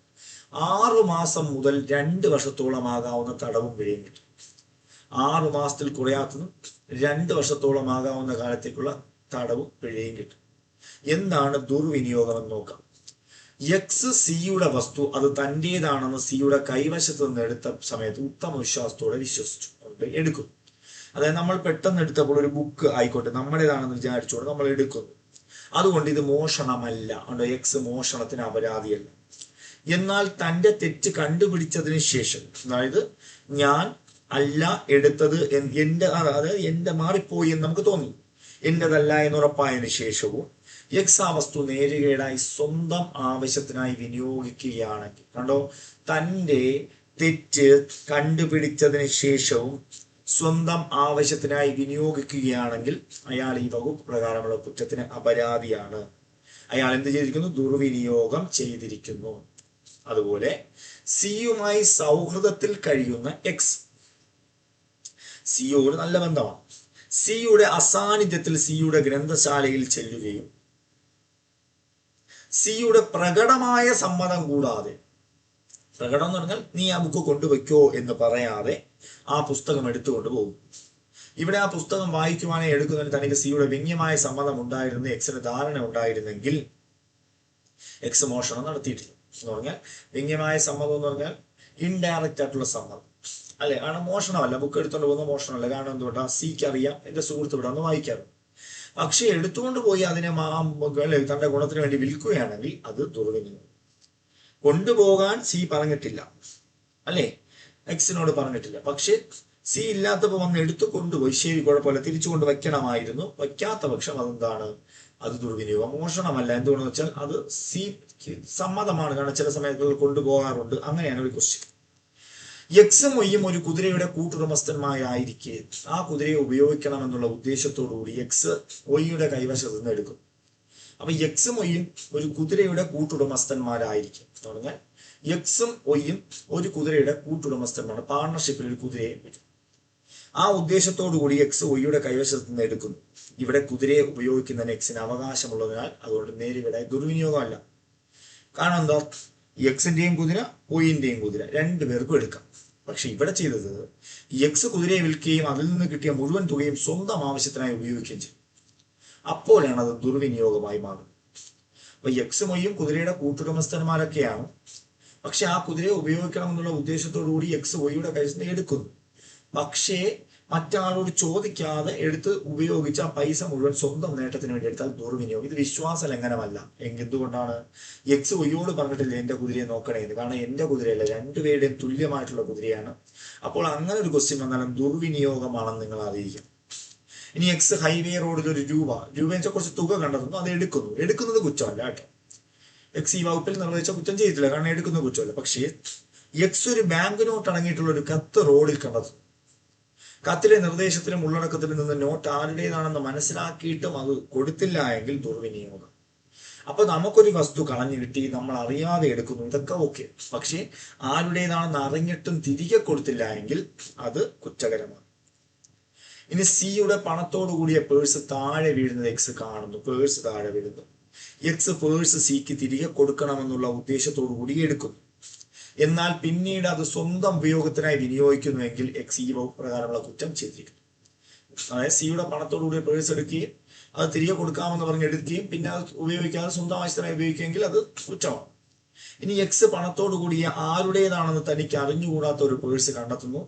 6 മാസം മുതൽ 2 വർഷത്തോളമാകാവുന്ന തടവും പിഴയും കിട്ടും. 6 മാസത്തിൽ കുറയാത്തതും 2 വർഷത്തോളമാകാവുന്ന കാലത്തേക്കുള്ള തടവും പിഴയും കിട്ടും. എന്താണ് ദുർവിനിയോഗം എന്ന് നോക്കാം. എക്സ് സിയുടെ വസ്തു അത് തൻ്റേതാണെന്ന് സിയുടെ കൈവശത്ത് നിന്ന് എടുത്ത സമയത്ത് ഉത്തമ വിശ്വാസത്തോടെ വിശ്വസിച്ചു എടുക്കും. അതായത് നമ്മൾ പെട്ടെന്ന് എടുത്തപ്പോൾ ഒരു ബുക്ക് ആയിക്കോട്ടെ നമ്മുടേതാണെന്ന് വിചാരിച്ചോണ്ട് നമ്മൾ എടുക്കുന്നു. അതുകൊണ്ട് ഇത് മോഷണമല്ല, എക്സ് മോഷണത്തിന് അപരാധിയല്ല. എന്നാൽ തൻ്റെ തെറ്റ് കണ്ടുപിടിച്ചതിന് ശേഷം, അതായത് ഞാൻ അല്ല എടുത്തത്, എന്റെ മാറിപ്പോയി എന്ന് നമുക്ക് തോന്നി, എന്റേതല്ല എന്നുറപ്പായതിനു ശേഷവും എക്സ് ആ വസ്തു നേരുകേടായി സ്വന്തം ആവശ്യത്തിനായി വിനിയോഗിക്കുകയാണെങ്കിൽ, കണ്ടോ, തൻ്റെ തെറ്റ് കണ്ടുപിടിച്ചതിന് ശേഷവും സ്വന്തം ആവശ്യത്തിനായി വിനിയോഗിക്കുകയാണെങ്കിൽ അയാൾ ഈ വകുപ്പ് പ്രകാരമുള്ള കുറ്റത്തിന് അപരാധിയാണ്. അയാൾ എന്ത് ചെയ്തിരിക്കുന്നു? ദുർവിനിയോഗം ചെയ്തിരിക്കുന്നു. അതുപോലെ സിയുമായി സൗഹൃദത്തിൽ കഴിയുന്ന എക്സ്, സിയോട് നല്ല ബന്ധമാണ്. സിയുടെ അസാന്നിധ്യത്തിൽ സിയുടെ ഗ്രന്ഥശാലയിൽ ചെല്ലുകയും സിയുടെ പ്രകടമായ സമ്മതം കൂടാതെ, പ്രകടനം എന്ന് പറഞ്ഞാൽ നീ ആ ബുക്ക് കൊണ്ടുവയ്ക്കോ എന്ന് പറയാതെ ആ പുസ്തകം എടുത്തുകൊണ്ട് പോകും. ഇവിടെ ആ പുസ്തകം വായിക്കുവാനായി എടുക്കുന്നതിന് തനിക്ക് സിയുടെ വ്യംഗ്യമായ സമ്മതം ഉണ്ടായിരുന്നു, എക്സിന് ധാരണ ഉണ്ടായിരുന്നെങ്കിൽ എക്സ് മോഷണം നടത്തിയിട്ടില്ല. എന്ന് പറഞ്ഞാൽ വ്യംഗ്യമായ സമ്മതം എന്ന് പറഞ്ഞാൽ ഇൻഡയറക്റ്റ് ആയിട്ടുള്ള സമ്മതം അല്ലെ. കാരണം മോഷണമല്ല, ബുക്ക് എടുത്തുകൊണ്ട് പോകുന്ന മോഷണമല്ല. കാരണം എന്തുകൊണ്ടാണ്? സിക്ക് അറിയാം എന്റെ സുഹൃത്ത് ഇവിടെ ഒന്ന് വായിക്കാറുണ്ട്. പക്ഷെ എടുത്തുകൊണ്ട് പോയി അതിനെ തന്റെ ഗുണത്തിന് വേണ്ടി വിൽക്കുകയാണെങ്കിൽ അത് ദുർവിനിയോഗം. കൊണ്ടുപോകാൻ സി പറഞ്ഞിട്ടില്ല അല്ലെ, എക്സിനോട് പറഞ്ഞിട്ടില്ല. പക്ഷെ സി ഇല്ലാത്തപ്പോൾ വന്ന് എടുത്തു കൊണ്ടുപോയി, ശരി കുഴപ്പമില്ല, തിരിച്ചു കൊണ്ട് വയ്ക്കണമായിരുന്നു. വയ്ക്കാത്ത പക്ഷം അതെന്താണ്? അത് ദുർവിനിയോഗം, മോഷണമല്ല. എന്തുകൊണ്ടെന്ന് വെച്ചാൽ അത് സി സമ്മതമാണ്. കാരണം ചില സമയങ്ങളിൽ കൊണ്ടുപോകാറുണ്ട്. അങ്ങനെയാണ് ഒരു ക്വസ്റ്റ്യൻ. എക്സും ഒയ്യും ഒരു കുതിരയുടെ കൂട്ടുടമസ്ഥന്മാരായിരിക്കെ ആ കുതിരയെ ഉപയോഗിക്കണമെന്നുള്ള ഉദ്ദേശത്തോടുകൂടി എക്സ് ഒയ്യുടെ കൈവശത്ത് നിന്ന് എടുക്കും. അപ്പൊ എക്സും ഒയ്യും ഒരു കുതിരയുടെ കൂട്ടുടമസ്ഥന്മാരായിരിക്കും എന്ന് പറഞ്ഞാൽ എക്സും ഒയ്യും ഒരു കുതിരയുടെ കൂട്ടുടമസ്ഥന്മാർ, പാർട്ണർഷിപ്പിൽ ഒരു കുതിരയെ വരും. ആ ഉദ്ദേശത്തോടു കൂടി എക്സ് ഒയ്യുടെ കൈവശത്ത് നിന്ന് എടുക്കുന്നു. ഇവിടെ കുതിരയെ ഉപയോഗിക്കുന്നതിന് എക്സിന് അവകാശമുള്ളതിനാൽ അതുകൊണ്ട് നേരിടെ ദുർവിനിയോഗമല്ല. കാരണം എന്താ? എക്സിന്റെയും കുതിര ഒയ്യിന്റെയും കുതിര രണ്ടുപേർക്കും എടുക്കാം. പക്ഷെ ഇവിടെ ചെയ്തത് എക്സ് കുതിരയെ വിൽക്കുകയും അതിൽ നിന്ന് കിട്ടിയ മുഴുവൻ തുകയും സ്വന്തം ആവശ്യത്തിനായി ഉപയോഗിക്കുകയും ചെയ്യും. അപ്പോഴാണ് അത് ദുർവിനിയോഗമായി മാറുന്നത്. അപ്പൊ എക്സും ഒയ്യും കുതിരയുടെ കൂട്ടുടമസ്ഥന്മാരൊക്കെയാണ്. പക്ഷെ ആ കുതിരയെ ഉപയോഗിക്കണമെന്നുള്ള ഉദ്ദേശത്തോടു കൂടി എക്സ് ഒയ്യുടെ കയ്യിൽ നിന്ന് എടുക്കുന്നു. പക്ഷേ മറ്റാളോട് ചോദിക്കാതെ എടുത്ത് ഉപയോഗിച്ച ആ പൈസ മുഴുവൻ സ്വന്തം നേട്ടത്തിന് വേണ്ടി എടുത്താൽ ദുർവിനിയോഗം. ഇത് വിശ്വാസ ലംഘനമല്ല. എന്തുകൊണ്ടാണ്? എക്സ് ഒയ്യോട് പറഞ്ഞിട്ടില്ല എന്റെ കുതിരയെ നോക്കണേ എന്ന്. കാരണം എന്റെ കുതിരയല്ല, രണ്ടുപേരുടെയും തുല്യമായിട്ടുള്ള കുതിരയാണ്. അപ്പോൾ അങ്ങനെ ഒരു ക്വസ്റ്റ്യൻ വന്നാലും ദുർവിനിയോഗമാണെന്ന് നിങ്ങൾ അറിയിക്കണം. ഇനി എക്സ് ഹൈവേ റോഡിൽ ഒരു രൂപ വെച്ചാൽ കുറച്ച് തുക കണ്ടെത്തുന്നു, അത് എടുക്കുന്നത് കുറ്റമല്ല കേട്ടോ. എക്സ് ഈ വകുപ്പിൽ നിർവഹിച്ച കുറ്റം ചെയ്തിട്ടില്ല, കാരണം എടുക്കുന്നത് കുറ്റമല്ല. പക്ഷേ എക്സ് ഒരു ബാങ്ക് നോട്ട് അടങ്ങിയിട്ടുള്ള ഒരു കത്ത് റോഡിൽ കണ്ടെത്തുന്നു. കത്തിലെ നിർദ്ദേശത്തിലും ഉള്ളടക്കത്തിലും നിന്ന് നോട്ട് ആരുടേതാണെന്ന് മനസ്സിലാക്കിയിട്ടും അത് കൊടുത്തില്ല എങ്കിൽ ദുർവിനിയോഗം. അപ്പൊ നമുക്കൊരു വസ്തു കളഞ്ഞു കിട്ടി, നമ്മൾ അറിയാതെ എടുക്കുന്നു, ഇതൊക്കെ ഓക്കെ. പക്ഷെ ആരുടേതാണെന്ന് അറിഞ്ഞിട്ടും തിരികെ കൊടുത്തില്ല എങ്കിൽ അത് കുറ്റകരമാണ്. ഇനി സിയുടെ പണത്തോടു കൂടിയ പേഴ്സ് താഴെ വീഴുന്നത് എക്സ് കാണുന്നു. പേഴ്സ് താഴെ വീഴുന്നു. എക്സ് പേഴ്സ് സിക്ക് തിരികെ കൊടുക്കണമെന്നുള്ള ഉദ്ദേശത്തോടു കൂടി എടുക്കുന്നു. എന്നാൽ പിന്നീട് അത് സ്വന്തം ഉപയോഗത്തിനായി വിനിയോഗിക്കുന്നുവെങ്കിൽ എക്സ് ഈ വകുപ്പ് പ്രകാരമുള്ള കുറ്റം ചെയ്തിരിക്കുന്നു. അതായത് സിയുടെ പണത്തോടുകൂടി പേഴ്സ് എടുക്കുകയും അത് തിരികെ കൊടുക്കാമെന്ന് പറഞ്ഞ് എടുക്കുകയും പിന്നെ അത് ഉപയോഗിക്കാതെ സ്വന്തം ആവശ്യത്തിനായി ഉപയോഗിക്കുമെങ്കിൽ അത് കുറ്റമാണ്. ഇനി എക്സ് പണത്തോടു കൂടിയ ആരുടേതാണെന്ന് തനിക്ക് അറിഞ്ഞുകൂടാത്ത ഒരു പേഴ്സ് കണ്ടെത്തുന്നു.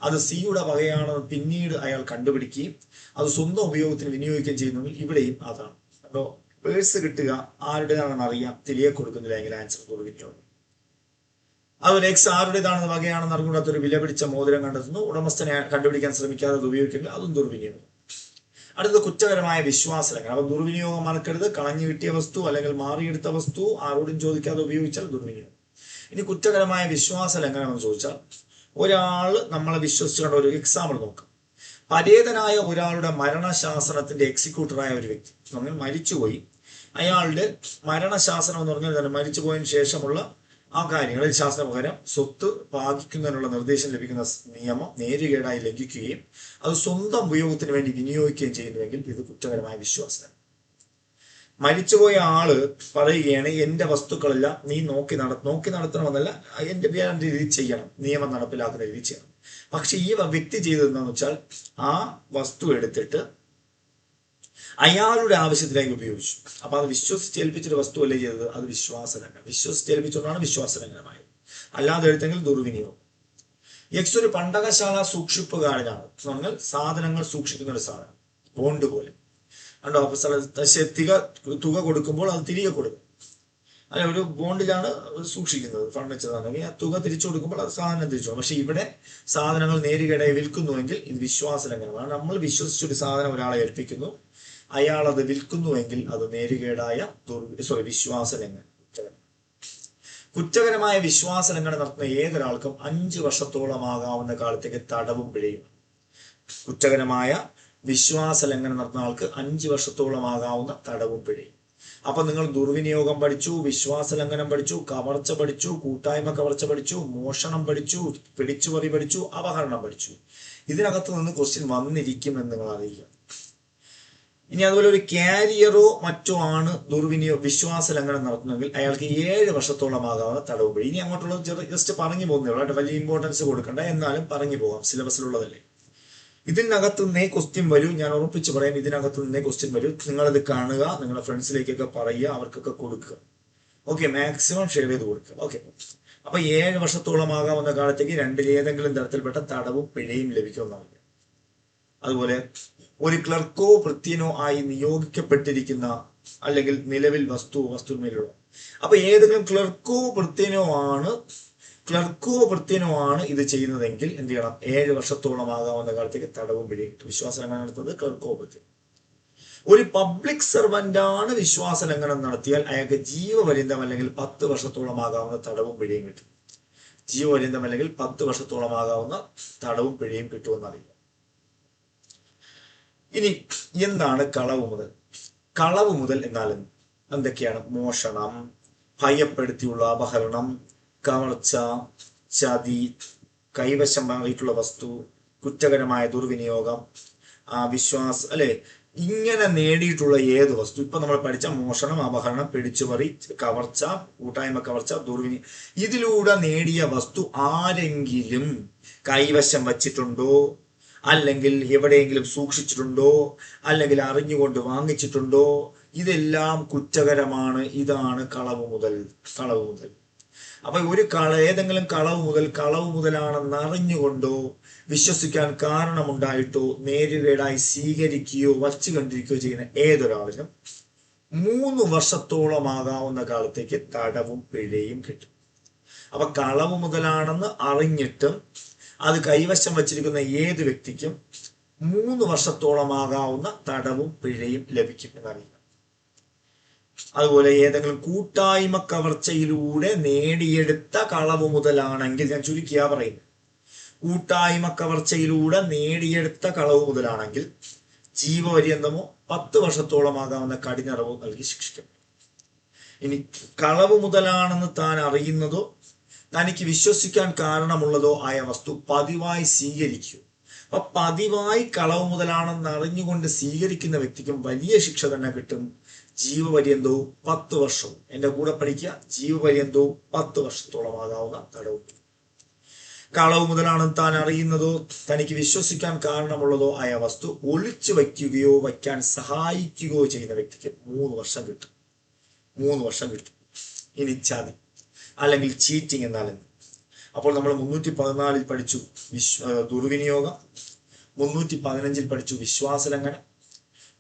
അത് സിയുടെ വകയാണെന്ന് പിന്നീട് അയാൾ കണ്ടുപിടിക്കുകയും അത് സ്വന്തം ഉപയോഗത്തിന് വിനിയോഗിക്കുകയും ചെയ്യുന്നെങ്കിൽ ഇവിടെയും അതാണ്. അപ്പോ പേഴ്സ് കിട്ടുക ആരുടേതാണെന്ന് അറിയാം, തിരികെ കൊടുക്കുന്നില്ല എങ്കിൽ ആൻസർ ദുർവിനിയോഗം. അതുപോലെ എക്സ് ആരുടേതാണെന്ന് വകയാണെന്ന് അറിഞ്ഞുകൂടാത്ത ഒരു വില പിടിച്ച മോതിരം കണ്ടെത്തുന്നു. ഉടമസ്ഥനെ കണ്ടുപിടിക്കാൻ ശ്രമിക്കാതെ അത് ഉപയോഗിക്കില്ല, അതും ദുർവിനിയോഗം. അടുത്തത് കുറ്റകരമായ വിശ്വാസ ലംഘനം. അപ്പൊ ദുർവിനിയോഗം മറക്കരുത്. കളഞ്ഞു കിട്ടിയ വസ്തു അല്ലെങ്കിൽ മാറിയെടുത്ത വസ്തു ആരോടും ചോദിക്കാതെ ഉപയോഗിച്ചാൽ ദുർവിനിയോഗം. ഇനി കുറ്റകരമായ വിശ്വാസ ലംഘനം എന്ന് ചോദിച്ചാൽ ഒരാള് നമ്മളെ വിശ്വസിച്ചുകൊണ്ട് ഒരു എക്സാമ്പിൾ നോക്കാം. പരേതനായ ഒരാളുടെ മരണശാസനത്തിന്റെ എക്സിക്യൂട്ടറായ ഒരു വ്യക്തി നമ്മൾ മരിച്ചുപോയി, അയാളുടെ മരണശാസനം എന്ന് പറഞ്ഞാൽ തന്നെ മരിച്ചുപോയതിനു ശേഷമുള്ള ആ കാര്യങ്ങളിൽ ശാസ്ത്രപ്രകാരം സ്വത്ത് ഭാഗിക്കുന്നതിനുള്ള നിർദ്ദേശം ലഭിക്കുന്ന നിയമം നേരുകേടായി ലംഘിക്കുകയും അത് സ്വന്തം ഉപയോഗത്തിന് വേണ്ടി വിനിയോഗിക്കുകയും ചെയ്യുന്നുവെങ്കിൽ ഇത് കുറ്റകരമായ വിശ്വാസം. മരിച്ചുപോയ ആള് പറയുകയാണ് എന്റെ വസ്തുക്കളെല്ലാം നീ നോക്കി നടത്തണമെന്നല്ല, എന്റെ രീതി ചെയ്യണം, നിയമം നടപ്പിലാക്കുന്ന രീതി ചെയ്യണം. പക്ഷെ ഈ വ്യക്തി ചെയ്തതെന്ന് വെച്ചാൽ ആ വസ്തു എടുത്തിട്ട് അയാളുടെ ആവശ്യത്തിലേക്ക് ഉപയോഗിച്ചു. അപ്പൊ അത് വിശ്വസിച്ചേൽപ്പിച്ചൊരു വസ്തു അല്ലേ ചെയ്തത്, അത് വിശ്വാസലംഘനം. വിശ്വസിച്ചേൽപ്പിച്ചുകൊണ്ടാണ് വിശ്വാസലംഘനമായത്, അല്ലാതെ എടുത്തെങ്കിൽ ദുർവിനിയോഗം. എക്സ് ഒരു പണ്ടകശാല സൂക്ഷിപ്പുകാരനാണ് എന്ന് പറഞ്ഞാൽ സാധനങ്ങൾ സൂക്ഷിക്കുന്ന ഒരു സാധനം, ബോണ്ട് പോലെ കണ്ടോ. അപ്പൊ തുക കൊടുക്കുമ്പോൾ അത് തിരികെ കൊടുക്കും. അല്ല, ഒരു ബോണ്ടിലാണ് സൂക്ഷിക്കുന്നത് ഫർണിച്ചറാണെങ്കിൽ ആ തുക തിരിച്ചു കൊടുക്കുമ്പോൾ അത് സാധനം തിരിച്ചു. പക്ഷെ ഇവിടെ സാധനങ്ങൾ നേരിടയിൽ വിൽക്കുന്നുവെങ്കിൽ ഇത് വിശ്വാസലംഘനമാണ്. നമ്മൾ വിശ്വസിച്ചൊരു സാധനം ഒരാളെ ഏൽപ്പിക്കുന്നു, അയാൾ അത് വിൽക്കുന്നുവെങ്കിൽ അത് നേരുകേടായ വിശ്വാസലംഘനം. കുറ്റകരമായ വിശ്വാസ ലംഘനം നടത്തുന്ന ഏതൊരാൾക്കും 5 വർഷത്തോളമാകാവുന്ന കാലത്തേക്ക് തടവും പിഴയും. കുറ്റകരമായ വിശ്വാസ ലംഘനം നടത്തുന്ന ആൾക്ക് 5 വർഷത്തോളമാകാവുന്ന തടവും പിഴയും. അപ്പൊ നിങ്ങൾ ദുർവിനിയോഗം പഠിച്ചു, വിശ്വാസ ലംഘനം പഠിച്ചു, കവർച്ച പഠിച്ചു, കൂട്ടായ്മ കവർച്ച പഠിച്ചു, മോഷണം പഠിച്ചു, പിടിച്ചുപറി പഠിച്ചു, അപഹരണം പഠിച്ചു. ഇതിനകത്ത് നിന്ന് ക്വസ്റ്റ്യൻ വന്നിരിക്കും എന്ന് നിങ്ങൾ അറിയുക. ഇനി അതുപോലെ ഒരു കാരിയറോ മറ്റോ ആണ് വിശ്വാസ ലംഘനം നടത്തുന്നെങ്കിൽ അയാൾക്ക് 7 വർഷത്തോളമാകാവുന്ന തടവ് പിഴ. ഇനി അങ്ങോട്ടുള്ള ജസ്റ്റ് പറഞ്ഞു പോകുന്നേ ഉള്ളൂ, വലിയ ഇമ്പോർട്ടൻസ് കൊടുക്കണ്ട, എന്നാലും പറഞ്ഞു പോകാം, സിലബസിലുള്ളതല്ലേ. ഇതിനകത്ത് നിന്നേ ക്വസ്റ്റ്യൻ വരൂ, ഞാൻ ഉറപ്പിച്ച് പറയാം, ഇതിനകത്ത് നിന്നേ ക്വസ്റ്റ്യൻ വരൂ. നിങ്ങളത് കാണുക, നിങ്ങളുടെ ഫ്രണ്ട്സിലേക്കൊക്കെ പറയുക, അവർക്കൊക്കെ കൊടുക്കുക. ഓക്കെ, മാക്സിമം ഷെയർ ചെയ്ത് കൊടുക്കുക. ഓക്കെ, അപ്പൊ 7 വർഷത്തോളമാകാവുന്ന കാലത്തേക്ക് രണ്ടിലേതെങ്കിലും തരത്തിൽപ്പെട്ട തടവും പിഴയും ലഭിക്കുമെന്നാണ്. അതുപോലെ ഒരു ക്ലർക്കോ ഭൃത്യനോ ആയി നിയോഗിക്കപ്പെട്ടിരിക്കുന്ന അല്ലെങ്കിൽ നിലവിൽ വസ്തുവിലുള്ള അപ്പൊ ഏതെങ്കിലും ക്ലർക്കോ ഭൃത്യനോ ആണ് ഇത് ചെയ്യുന്നതെങ്കിൽ എന്ത് ചെയ്യണം? 7 വർഷത്തോളമാകാവുന്ന കാലത്തേക്ക് തടവും പിഴയും കിട്ടും. വിശ്വാസ ലംഘനം നടത്തുന്നത് ക്ലർക്കോ ഭൃത്യൻ. ഒരു പബ്ലിക് സർവന്റ് ആണ് വിശ്വാസ ലംഘനം നടത്തിയാൽ അയാൾക്ക് ജീവപര്യന്തം അല്ലെങ്കിൽ 10 വർഷത്തോളമാകാവുന്ന തടവും പിഴയും കിട്ടും. ജീവപര്യന്തം അല്ലെങ്കിൽ 10 വർഷത്തോളമാകാവുന്ന തടവും പിഴയും കിട്ടുമെന്നറിയില്ല. ഇനി എന്താണ് കളവ് മുതൽ? കളവ് മുതൽ എന്നാൽ എന്തൊക്കെയാണ്? മോഷണം, ഭയപ്പെടുത്തിയുള്ള അപഹരണം, കവർച്ച, ചതി, കൈവശമായിട്ടുള്ള വസ്തു, കുറ്റകരമായ ദുർവിനിയോഗം, അല്ലെ, ഇങ്ങനെ നേടിയിട്ടുള്ള ഏത് വസ്തു, ഇപ്പൊ നമ്മൾ പഠിച്ച മോഷണം, അപഹരണം, പിടിച്ചുപറി, കവർച്ച, കൂട്ടായ്മ കവർച്ച, ദുർവിനിയോഗം, ഇതിലൂടെ നേടിയ വസ്തു ആരെങ്കിലും കൈവശം വച്ചിട്ടുണ്ടോ, അല്ലെങ്കിൽ എവിടെയെങ്കിലും സൂക്ഷിച്ചിട്ടുണ്ടോ, അല്ലെങ്കിൽ അറിഞ്ഞുകൊണ്ട് വാങ്ങിച്ചിട്ടുണ്ടോ, ഇതെല്ലാം കുറ്റകരമാണ്. ഇതാണ് കളവ് മുതൽ. അപ്പൊ ഏതെങ്കിലും കളവ് മുതലാണെന്ന് അറിഞ്ഞുകൊണ്ടോ വിശ്വസിക്കാൻ കാരണമുണ്ടായിട്ടോ നേരുകേടായി സ്വീകരിക്കുകയോ വച്ചു കണ്ടിരിക്കുകയോ ചെയ്യുന്ന ഏതൊരാളിനും 3 വർഷത്തോളമാകാവുന്ന കാലത്തേക്ക് തടവും പിഴയും കിട്ടും. അപ്പൊ കളവ് മുതലാണെന്ന് അറിഞ്ഞിട്ടും അത് കൈവശം വച്ചിരിക്കുന്ന ഏത് വ്യക്തിക്കും 3 വർഷത്തോളമാകാവുന്ന തടവും പിഴയും ലഭിക്കും എന്നറിയാം. അതുപോലെ ഏതെങ്കിലും കൂട്ടായ്മ കവർച്ചയിലൂടെ നേടിയെടുത്ത കളവ് മുതലാണെങ്കിൽ, ഞാൻ ചുരുക്കിയാ പറയുന്നത്, കൂട്ടായ്മ കവർച്ചയിലൂടെ നേടിയെടുത്ത കളവ് മുതലാണെങ്കിൽ ജീവപര്യന്തമോ 10 വർഷത്തോളമാകാവുന്ന കഠിനറവോ നൽകി ശിക്ഷിക്കും. ഇനി കളവ് മുതലാണെന്ന് താൻ അറിയുന്നതോ തനിക്ക് വിശ്വസിക്കാൻ കാരണമുള്ളതോ ആയ വസ്തു പതിവായി സ്വീകരിക്കൂ. അപ്പൊ പതിവായി കളവ് മുതലാണെന്ന് അറിഞ്ഞുകൊണ്ട് സ്വീകരിക്കുന്ന വ്യക്തിക്കും വലിയ ശിക്ഷ തന്നെ കിട്ടും. ജീവപര്യന്തവും 10 വർഷവും. എന്റെ കൂടെ പഠിക്കുക, ജീവപര്യന്തവും 10 വർഷത്തോളമാകാവുന്ന തടവും. കളവ് മുതലാണെന്ന് താൻ അറിയുന്നതോ തനിക്ക് വിശ്വസിക്കാൻ കാരണമുള്ളതോ ആയ വസ്തു ഒളിച്ചു വയ്ക്കുകയോ വയ്ക്കാൻ സഹായിക്കുകയോ ചെയ്യുന്ന വ്യക്തിക്ക് 3 വർഷം കിട്ടും. 3 വർഷം കിട്ടും. ഇനി ചതി അല്ലെങ്കിൽ ചീറ്റിംഗ് എന്നാൽ എന്ത്? അപ്പോൾ നമ്മൾ 314 പഠിച്ചു ദുർവിനിയോഗം, 315 പഠിച്ചു വിശ്വാസലംഘനം,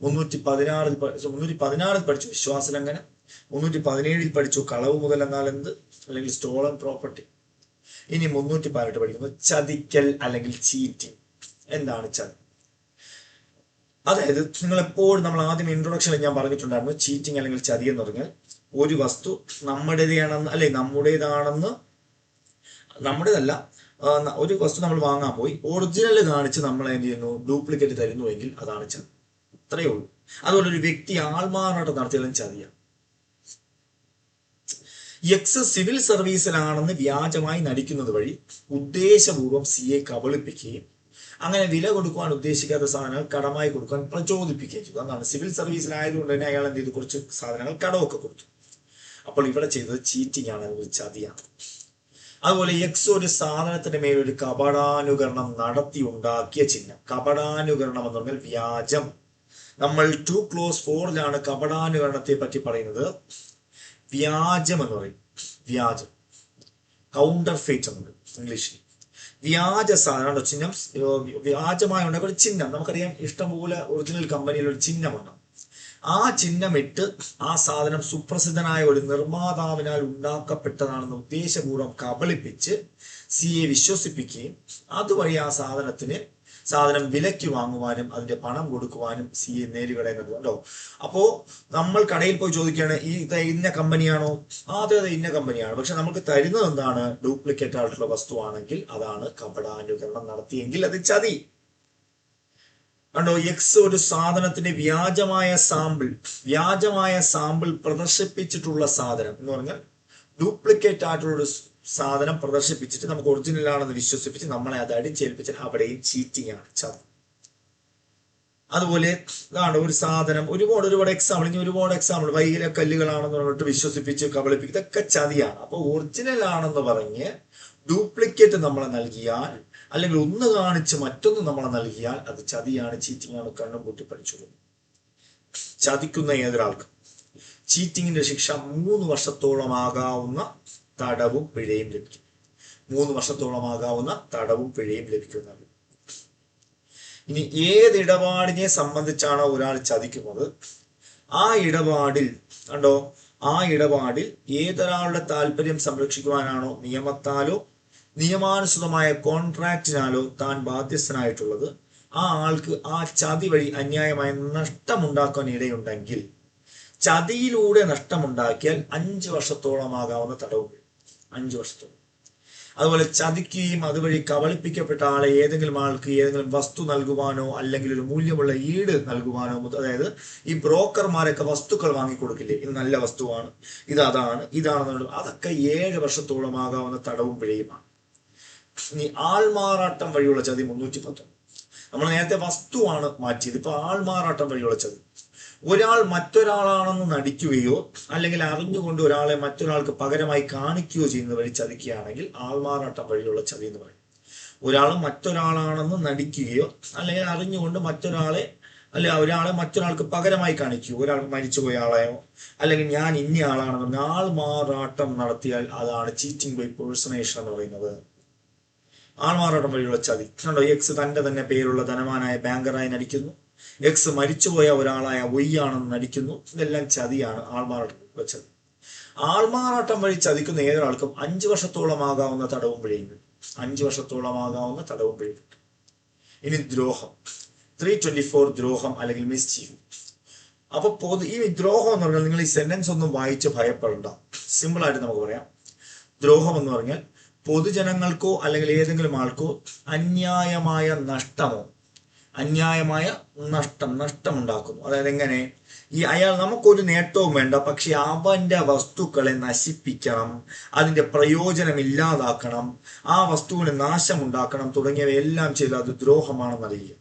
316 പഠിച്ചു വിശ്വാസലംഘനം, 317 പഠിച്ചു കളവ് മുതൽ എന്നാൽ എന്ത് അല്ലെങ്കിൽ സ്റ്റോളൻ പ്രോപ്പർട്ടി. ഇനി 318 പഠിക്കുന്നത് ചതിക്കൽ അല്ലെങ്കിൽ ചീറ്റിംഗ്. എന്താണ് ചതി? അതായത് നിങ്ങൾ എപ്പോഴും, നമ്മൾ ആദ്യം ഇൻട്രൊഡക്ഷനിൽ ഞാൻ പറഞ്ഞിട്ടുണ്ടായിരുന്നു, ചീറ്റിംഗ് അല്ലെങ്കിൽ ചതി എന്ന് പറഞ്ഞാൽ ഒരു വസ്തു നമ്മുടേതാണെന്ന്, അല്ലെ നമ്മുടേതല്ല, ഒരു വസ്തു നമ്മൾ വാങ്ങാൻ പോയി ഒറിജിനൽ കാണിച്ച് നമ്മൾ എന്ത് ചെയ്യുന്നു, ഡ്യൂപ്ലിക്കേറ്റ് തരുന്നുവെങ്കിൽ അതാണ് ചതി. അത്രയേ ഉള്ളൂ. അതുപോലെ ഒരു വ്യക്തി ആൾമാറാട്ടം നടത്തിയാലും ചതിയാണ്. സിവിൽ സർവീസിലാണെന്ന് വ്യാജമായി നടിക്കുന്നത് വഴി ഉദ്ദേശപൂർവ്വം സിയെ കബളിപ്പിക്കുകയും അങ്ങനെ വില കൊടുക്കുവാൻ ഉദ്ദേശിക്കാത്ത സാധനങ്ങൾ കടമായി കൊടുക്കാൻ പ്രചോദിപ്പിക്കുകയും ചെയ്തു. അതാണ് സിവിൽ സർവീസിലായതുകൊണ്ട് തന്നെ അയാൾ എന്ത് ചെയ്തു, കുറച്ച് സാധനങ്ങൾ കടമൊക്കെ കൊടുത്തു. അപ്പോൾ ഇവിടെ ചെയ്തത് ചീറ്റിംഗ് ആണ്, ഒരു ചതിയാണ്. അതുപോലെ ഒരു സാധനത്തിന്റെ മേലൊരു കപടാനുകരണം നടത്തി ഉണ്ടാക്കിയ ചിഹ്നം. കപടാനുകരണം എന്ന് പറഞ്ഞാൽ വ്യാജം. നമ്മൾ 2 Clause 4 കപടാനുകരണത്തെ പറ്റി പറയുന്നത്. വ്യാജം എന്ന് പറയും, വ്യാജം, കൗണ്ടർ ഫെയ്റ്റ് എന്നത് ഇംഗ്ലീഷിൽ. വ്യാജ സാധനം ചിഹ്നം, വ്യാജമായി ഉണ്ടാക്കിയ ഒരു ചിഹ്നം. നമുക്കറിയാം, ഇഷ്ടംപോലെ ഒറിജിനൽ കമ്പനിയിൽ ഒരു ചിഹ്നമുണ്ട്. ആ ചിഹ്നമിട്ട് ആ സാധനം സുപ്രസിദ്ധനായ ഒരു നിർമ്മാതാവിനാൽ ഉണ്ടാക്കപ്പെട്ടതാണെന്ന് ഉദ്ദേശപൂർവ്വം കബളിപ്പിച്ച് സിയെ വിശ്വസിപ്പിക്കുകയും അതുവഴി ആ സാധനം വിലയ്ക്ക് വാങ്ങുവാനും അതിന്റെ പണം കൊടുക്കുവാനും സിയെ നേരിടുകയാണ് കേട്ടോ. അപ്പോ നമ്മൾ കടയിൽ പോയി ചോദിക്കുകയാണ് ഇന്ന കമ്പനിയാണോ? അതെ ഇന്ന കമ്പനിയാണ്. പക്ഷെ നമുക്ക് തരുന്നത് എന്താണ്? ഡ്യൂപ്ലിക്കേറ്റ് ആയിട്ടുള്ള വസ്തുവാണെങ്കിൽ അതാണ് കപടാനുകരണം നടത്തിയെങ്കിൽ അത് ചതി. കണ്ടോ, എക്സ് ഒരു സാധനത്തിന്റെ വ്യാജമായ സാമ്പിൾ പ്രദർശിപ്പിച്ചിട്ടുള്ള സാധനം എന്ന് പറഞ്ഞാൽ ഡ്യൂപ്ലിക്കേറ്റ് ആയിട്ടുള്ള ഒരു സാധനം പ്രദർശിപ്പിച്ചിട്ട് നമുക്ക് ഒറിജിനൽ ആണെന്ന് വിശ്വസിപ്പിച്ച് നമ്മളെ അത് അടിച്ചേൽപ്പിച്ചാൽ അവിടെയും ചീറ്റിംഗ് ആണ്, ചതി. അതുപോലെ ഇതാണ് ഒരു സാധനം ഒരുപാട് എക്സാമ്പിൾ, ഇനി ഒരുപാട് എക്സാമ്പിൾ, വൈകിലെ കല്ലുകളാണെന്ന് പറഞ്ഞിട്ട് വിശ്വസിപ്പിച്ച് കബളിപ്പിക്കും, ഇതൊക്കെ ചതിയാണ്. അപ്പൊ ഒറിജിനൽ ആണെന്ന് പറഞ്ഞ് ഡ്യൂപ്ലിക്കേറ്റ് നമ്മളെ നൽകിയാൽ, അല്ലെങ്കിൽ ഒന്ന് കാണിച്ച് മറ്റൊന്ന് നമ്മളെ നൽകിയാൽ അത് ചതിയാണ്, ചീറ്റിംഗ് ആണ്. കണ്ണും കൂട്ടി പഠിച്ചോളൂ. ചതിക്കുന്ന ഏതൊരാൾക്കും ചീറ്റിങ്ങിന്റെ ശിക്ഷ 3 വർഷത്തോളമാകാവുന്ന തടവും പിഴയും ലഭിക്കും. 3 വർഷത്തോളമാകാവുന്ന തടവും പിഴയും ലഭിക്കുന്നത്. ഇനി ഏത് ഇടപാടിനെ സംബന്ധിച്ചാണോ ഒരാൾ ചതിക്കുന്നത്, ആ ഇടപാടിൽ കണ്ടോ, ആ ഇടപാടിൽ ഏതൊരാളുടെ താല്പര്യം സംരക്ഷിക്കുവാനാണോ നിയമത്താലോ നിയമാനുസൃതമായ കോൺട്രാക്റ്റിനാലോ താൻ ബാധ്യസ്ഥനായിട്ടുള്ളത്, ആ ആൾക്ക് ആ ചതി വഴി അന്യായമായ നഷ്ടമുണ്ടാക്കാൻ ഇടയുണ്ടെങ്കിൽ, ചതിയിലൂടെ നഷ്ടമുണ്ടാക്കിയാൽ 5 വർഷത്തോളമാകാവുന്ന തടവ്. 5 വർഷത്തോളം. അതുപോലെ ചതിക്കുകയും അതുവഴി കബളിപ്പിക്കപ്പെട്ട ആളെ ഏതെങ്കിലും ആൾക്ക് ഏതെങ്കിലും വസ്തു നൽകുവാനോ അല്ലെങ്കിൽ ഒരു മൂല്യമുള്ള ഈട് നൽകുവാനോ, അതായത് ഈ ബ്രോക്കർമാരൊക്കെ വസ്തുക്കൾ വാങ്ങിക്കൊടുക്കില്ലേ, ഇത് നല്ല വസ്തുവാണ്, ഇതാണെന്നുള്ളത്, അതൊക്കെ 7 വർഷത്തോളമാകാവുന്ന തടവും പിഴയുമാണ്. ഇനി ആൾമാറാട്ടം വഴിയുള്ള ചതി 310. നമ്മൾ നേരത്തെ വസ്തുവാണ് മാറ്റിയത്, ഇപ്പൊ ആൾമാറാട്ടം വഴിയുള്ള ചതി. ഒരാൾ മറ്റൊരാളാണെന്ന് നടിക്കുകയോ അല്ലെങ്കിൽ അറിഞ്ഞുകൊണ്ട് ഒരാളെ മറ്റൊരാൾക്ക് പകരമായി കാണിക്കുകയോ ചെയ്യുന്ന വഴി ചതിക്കുകയാണെങ്കിൽ ആൾമാറാട്ടം വഴിയുള്ള ചതി എന്ന് പറയും. ഒരാൾ മറ്റൊരാളാണെന്ന് നടിക്കുകയോ അല്ലെങ്കിൽ അറിഞ്ഞുകൊണ്ട് ഒരാളെ മറ്റൊരാൾക്ക് പകരമായി കാണിക്കുകയോ, ഒരാൾ മരിച്ചുപോയ ആളെയോ അല്ലെങ്കിൽ ഞാൻ ഇന്ന ആളാണെന്ന് ആൾമാറാട്ടം നടത്തിയാൽ അതാണ് ചീറ്റിംഗ് ബൈ പേഴ്സണേഷൻ എന്ന് പറയുന്നത്. ആൾമാറാട്ടം വഴിയുള്ള ചതി കണ്ടോ, എക്സ് തന്റെ തന്നെ പേരുള്ള ധനവാനായ ബാങ്കറായി നടിക്കുന്നു, എക്സ് മരിച്ചുപോയ ഒരാളായ ആണെന്ന് നടിക്കുന്നു. ഇതെല്ലാം ചതിയാണ്, ആൾമാറാട്ടം ചതി. ആൾമാറാട്ടം വഴി ചതിക്കുന്ന ഏതൊരാൾക്കും 5 വർഷത്തോളമാകാവുന്ന തടവും പിഴയും. 5 വർഷത്തോളമാകാവുന്ന തടവും പിഴയും. ഇനി ദ്രോഹം 324, ദ്രോഹം അല്ലെങ്കിൽ മിസ്ചീഫ്. അപ്പൊ ഈ ദ്രോഹം എന്ന് പറഞ്ഞാൽ നിങ്ങൾ ഈ സെന്റൻസ് ഒന്നും വായിച്ച് ഭയപ്പെടണ്ട. സിമ്പിൾ ആയിട്ട് നമുക്ക് പറയാം. ദ്രോഹം എന്ന് പറഞ്ഞാൽ പൊതുജനങ്ങൾക്കോ അല്ലെങ്കിൽ ഏതെങ്കിലും ആൾക്കോ അന്യായമായ നഷ്ടമുണ്ടാക്കുന്നു. അതായത് എങ്ങനെ, അയാൾ നമുക്കൊരു നേട്ടവും വേണ്ട, പക്ഷെ അവന്റെ വസ്തുക്കളെ നശിപ്പിക്കണം, അതിന്റെ പ്രയോജനം ഇല്ലാതാക്കണം, ആ വസ്തുവിന് നാശമുണ്ടാക്കണം തുടങ്ങിയവയെല്ലാം ചെയ്ത് അത് ദ്രോഹമാണെന്നറിയുക.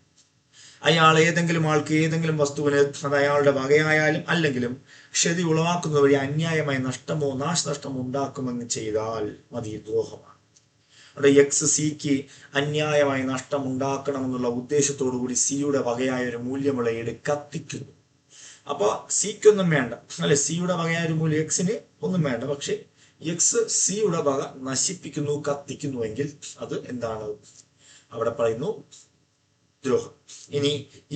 അയാൾ ഏതെങ്കിലും ആൾക്ക് ഏതെങ്കിലും വസ്തുവിന് അത് അയാളുടെ വകയായാലും അല്ലെങ്കിലും ക്ഷതി ഉളവാക്കുന്ന വഴി അന്യായമായ നഷ്ടമോ നാശനഷ്ടമോ ഉണ്ടാക്കുമെന്ന് ചെയ്താൽ മതി, ദ്രോഹമാണ്. അവിടെ എക്സ് സിക്ക് അന്യായമായ നഷ്ടം ഉണ്ടാക്കണമെന്നുള്ള ഉദ്ദേശത്തോടു കൂടി സിയുടെ വകയായ ഒരു മൂല്യമുള്ള ഈട് കത്തിക്കുന്നു. അപ്പൊ സിക്കൊന്നും വേണ്ട, അല്ലെ, സിയുടെ വകയായ ഒരു മൂല്യം എക്സിന് ഒന്നും വേണ്ട, പക്ഷെ എക്സ് സിയുടെ വക നശിപ്പിക്കുന്നു, കത്തിക്കുന്നുവെങ്കിൽ അത് എന്താണ്? അവിടെ പറയുന്നു ദ്രോഹം. ഇനി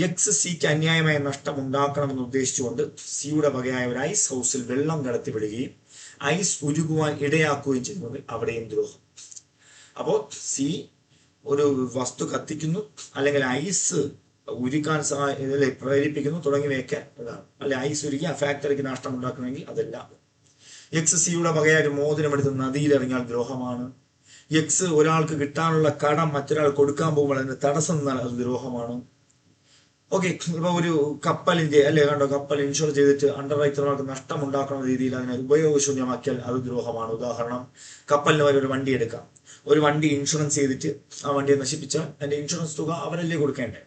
എക്സ് സിക്ക് അന്യായമായ നഷ്ടം ഉണ്ടാക്കണമെന്ന് ഉദ്ദേശിച്ചുകൊണ്ട് സിയുടെ വകയായ ഒരു ഐസ് ഹൗസിൽ വെള്ളം കടത്തിവിടുകയും ഐസ് ഉരുകുവാൻ ഇടയാക്കുകയും ചെയ്യുന്നത് അവിടെയും ദ്രോഹം. അപ്പോ സി ഒരു വസ്തു കത്തിക്കുന്നു, അല്ലെങ്കിൽ ഐസ് ഉരുക്കാൻ പ്രേരിപ്പിക്കുന്നു തുടങ്ങിയവയൊക്കെ ഇതാണ്. അല്ലെ, ഐസ് ഉരുക്കി ആ ഫാക്ടറിക്ക് നഷ്ടം ഉണ്ടാക്കണമെങ്കിൽ അതെല്ലാം. എക്സ് സിയുടെ വകയായ ഒരു മോതിരമെടുത്ത് നദിയിലിറങ്ങിയാൽ ദ്രോഹമാണ്. എക്സ് ഒരാൾക്ക് കിട്ടാനുള്ള കടം മറ്റൊരാൾ കൊടുക്കാൻ പോകുമ്പോൾ അതിന് തടസ്സം നിന്നാൽ അത് ദ്രോഹമാണ്. ഓക്കെ, ഇപ്പൊ ഒരു കപ്പലിന്റെ കപ്പൽ ഇൻഷുർ ചെയ്തിട്ട് അണ്ടർ റൈറ്റർമാർക്ക് നഷ്ടം ഉണ്ടാക്കുന്ന രീതിയിൽ അതിനെ ഉപയോഗശൂന്യമാക്കിയാൽ അത് ദ്രോഹമാണ്. ഉദാഹരണം, കപ്പലിന് വരെ ഒരു വണ്ടി എടുക്കാം, ഒരു വണ്ടി ഇൻഷുറൻസ് ചെയ്തിട്ട് ആ വണ്ടിയെ നശിപ്പിച്ചാൽ അതിന്റെ ഇൻഷുറൻസ് തുക അവരല്ലേ കൊടുക്കേണ്ടേ?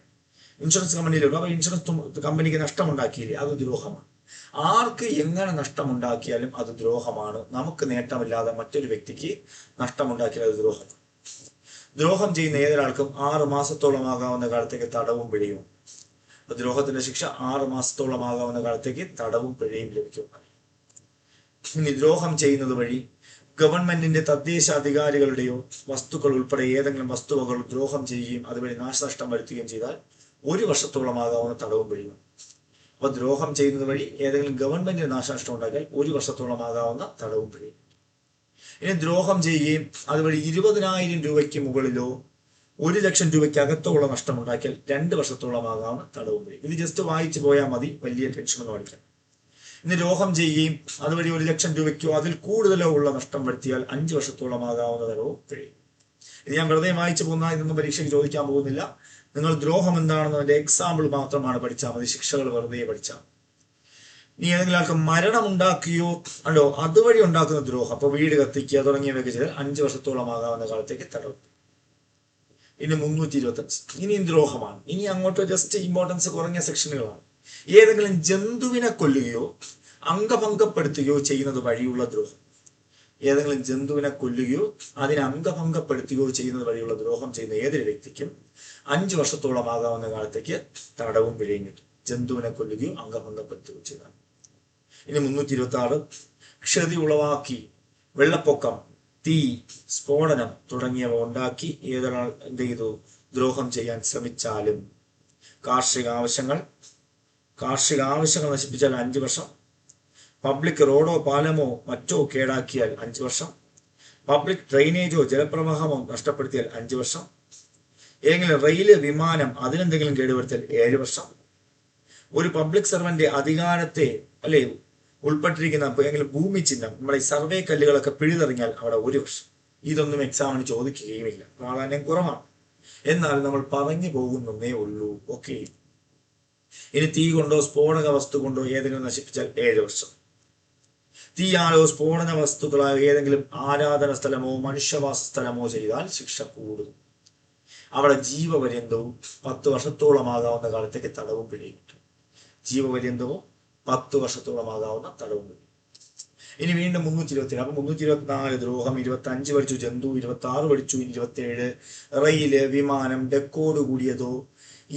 ഇൻഷുറൻസ് കമ്പനിയിലും അപ്പൊ ഇൻഷുറൻസ് കമ്പനിക്ക് നഷ്ടമുണ്ടാക്കിയില്ലേ, അത് ദ്രോഹമാണ്. ആർക്ക് എങ്ങനെ നഷ്ടമുണ്ടാക്കിയാലും അത് ദ്രോഹമാണ്. നമുക്ക് നേട്ടമില്ലാതെ മറ്റൊരു വ്യക്തിക്ക് നഷ്ടമുണ്ടാക്കിയാൽ അത് ദ്രോഹമാണ്. ദ്രോഹം ചെയ്യുന്ന ഏതൊരാൾക്കും 6 മാസത്തോളമാകാവുന്ന കാലത്തേക്ക് തടവും പിഴയും. ദ്രോഹത്തിന്റെ ശിക്ഷ 6 മാസത്തോളമാകാവുന്ന കാലത്തേക്ക് തടവും പിഴയും ലഭിക്കും. ഇനി ദ്രോഹം ചെയ്യുന്നത് വഴി ഗവൺമെന്റിന്റെ തദ്ദേശ അധികാരികളുടെയോ വസ്തുക്കൾ ഉൾപ്പെടെ ഏതെങ്കിലും വസ്തുവകൾ ദ്രോഹം ചെയ്യുകയും അതുവഴി നാശനഷ്ടം വരുത്തുകയും ചെയ്താൽ 1 വർഷത്തോളമാകാവുന്ന തടവും പിഴയും. അപ്പൊ ദ്രോഹം ചെയ്യുന്നത് വഴി ഏതെങ്കിലും ഗവൺമെന്റിന് നാശനഷ്ടം ഉണ്ടാക്കിയാൽ 1 വർഷത്തോളമാകാവുന്ന തടവും പിഴയും. ഇനി ദ്രോഹം ചെയ്യുകയും അതുവഴി 20,000 രൂപയ്ക്ക് മുകളിലോ 1,00,000 രൂപയ്ക്ക് അകത്തോ ഉള്ള നഷ്ടമുണ്ടാക്കിയാൽ 2 വർഷത്തോളമാകാവുന്ന തടവും പിഴയും. ഇത് ജസ്റ്റ് വായിച്ചു പോയാൽ മതി, വലിയ ടെൻഷനൊന്നും അടിക്കാം. ഇനി ദ്രോഹം ചെയ്യുകയും അതുവഴി 1,00,000 രൂപയ്ക്കോ അതിൽ കൂടുതലോ ഉള്ള നഷ്ടം വരുത്തിയാൽ 5 വർഷത്തോളമാകാവുന്ന തടവും പിഴയും. ഇത് ഞാൻ വെറുതെ വായിച്ചു പോകുന്ന, ഇതൊന്നും പരീക്ഷയ്ക്ക് ചോദിക്കാൻ പോകുന്നില്ല. നിങ്ങൾ ദ്രോഹം എന്താണെന്നതിന്റെ എക്സാമ്പിൾ മാത്രമാണ് പഠിച്ചാൽ മതി, ശിക്ഷകൾ വെറുതെ പഠിച്ചാൽ. ഇനി ഏതെങ്കിലും ആൾക്ക് മരണം ഉണ്ടാക്കുകയോ അല്ലോ അതുവഴി ഉണ്ടാക്കുന്ന ദ്രോഹം, അപ്പൊ വീട് കത്തിക്കുക തുടങ്ങിയവയൊക്കെ ചെയ്താൽ 5 വർഷത്തോളമാകാവുന്ന കാലത്തേക്ക് തടവും. ഇനി 325 ഇനിയും ദ്രോഹമാണ്. ഇനി അങ്ങോട്ട് ജസ്റ്റ് ഇമ്പോർട്ടൻസ് കുറഞ്ഞ സെക്ഷനുകളാണ്. ഏതെങ്കിലും ജന്തുവിനെ കൊല്ലുകയോ അംഗഭംഗപ്പെടുത്തുകയോ ചെയ്യുന്നത് വഴിയുള്ള ദ്രോഹം. ഏതെങ്കിലും ജന്തുവിനെ കൊല്ലുകയോ അതിനെ അംഗഭംഗപ്പെടുത്തുകയോ ചെയ്യുന്നത് വഴിയുള്ള ദ്രോഹം ചെയ്യുന്ന ഏതൊരു വ്യക്തിക്കും 5 വർഷത്തോളമാകാവുന്ന കാലത്തേക്ക് തടവും പിഴയും കിട്ടും, ജന്തുവിനെ കൊല്ലുകയോ അംഗഭംഗപ്പെടുത്തുകയോ ചെയ്താൽ. ഇനി 326 ക്ഷതി ഉളവാക്കി വെള്ളപ്പൊക്കം, തീ, സ്ഫോടനം തുടങ്ങിയവ ഉണ്ടാക്കി ഏതൊരാൾ എന്ത് ചെയ്തു ദ്രോഹം ചെയ്യാൻ ശ്രമിച്ചാലും കാർഷിക ആവശ്യങ്ങൾ നശിപ്പിച്ചാൽ 5 വർഷം, പബ്ലിക് റോഡോ പാലമോ മറ്റോ കേടാക്കിയാൽ 5 വർഷം, പബ്ലിക് ഡ്രെയിനേജോ ജലപ്രവാഹമോ നഷ്ടപ്പെടുത്തിയാൽ 5 വർഷം, ഏതെങ്കിലും റെയില്, വിമാനം അതിനെന്തെങ്കിലും കേടുവരുത്തിയാൽ 7 വർഷം, ഒരു പബ്ലിക് സർവന്റ് അധികാരത്തെ അല്ലെ ഉൾപ്പെട്ടിരിക്കുന്ന ഏതെങ്കിലും ഭൂമി ചിഹ്നം, നമ്മളെ ഈ സർവേ കല്ലുകളൊക്കെ പിഴുതെറിഞ്ഞാൽ അവിടെ 1 വർഷം. ഇതൊന്നും എക്സാമിന് ചോദിക്കുകയുമില്ല, പ്രാധാന്യം കുറവാണ്, എന്നാൽ നമ്മൾ പറഞ്ഞു പോകുന്നേ ഉള്ളൂ. ഓക്കെ. ഇനി തീ കൊണ്ടോ സ്ഫോടക വസ്തു കൊണ്ടോ ഏതെങ്കിലും നശിപ്പിച്ചാൽ 7 വർഷം. തീയാലോ സ്ഫോടന വസ്തുക്കളായോ ഏതെങ്കിലും ആരാധന സ്ഥലമോ മനുഷ്യവാസ സ്ഥലമോ ചെയ്താൽ ശിക്ഷ കൂടും. അവിടെ ജീവപര്യന്തവും 10 വർഷത്തോളമാകാവുന്ന കാലത്തേക്ക് തടവും പിഴയും കിട്ടും. ജീവപര്യന്തവും 10 വർഷത്തോളമാകാവുന്ന തടവും പിഴയും. ഇനി വീണ്ടും 327. അപ്പൊ 324 ദ്രോഹം, 25 പഠിച്ചു ജന്തു, 26 പഠിച്ചു, 27 റെയില്, വിമാനം, ഡെക്കോട് കൂടിയതോ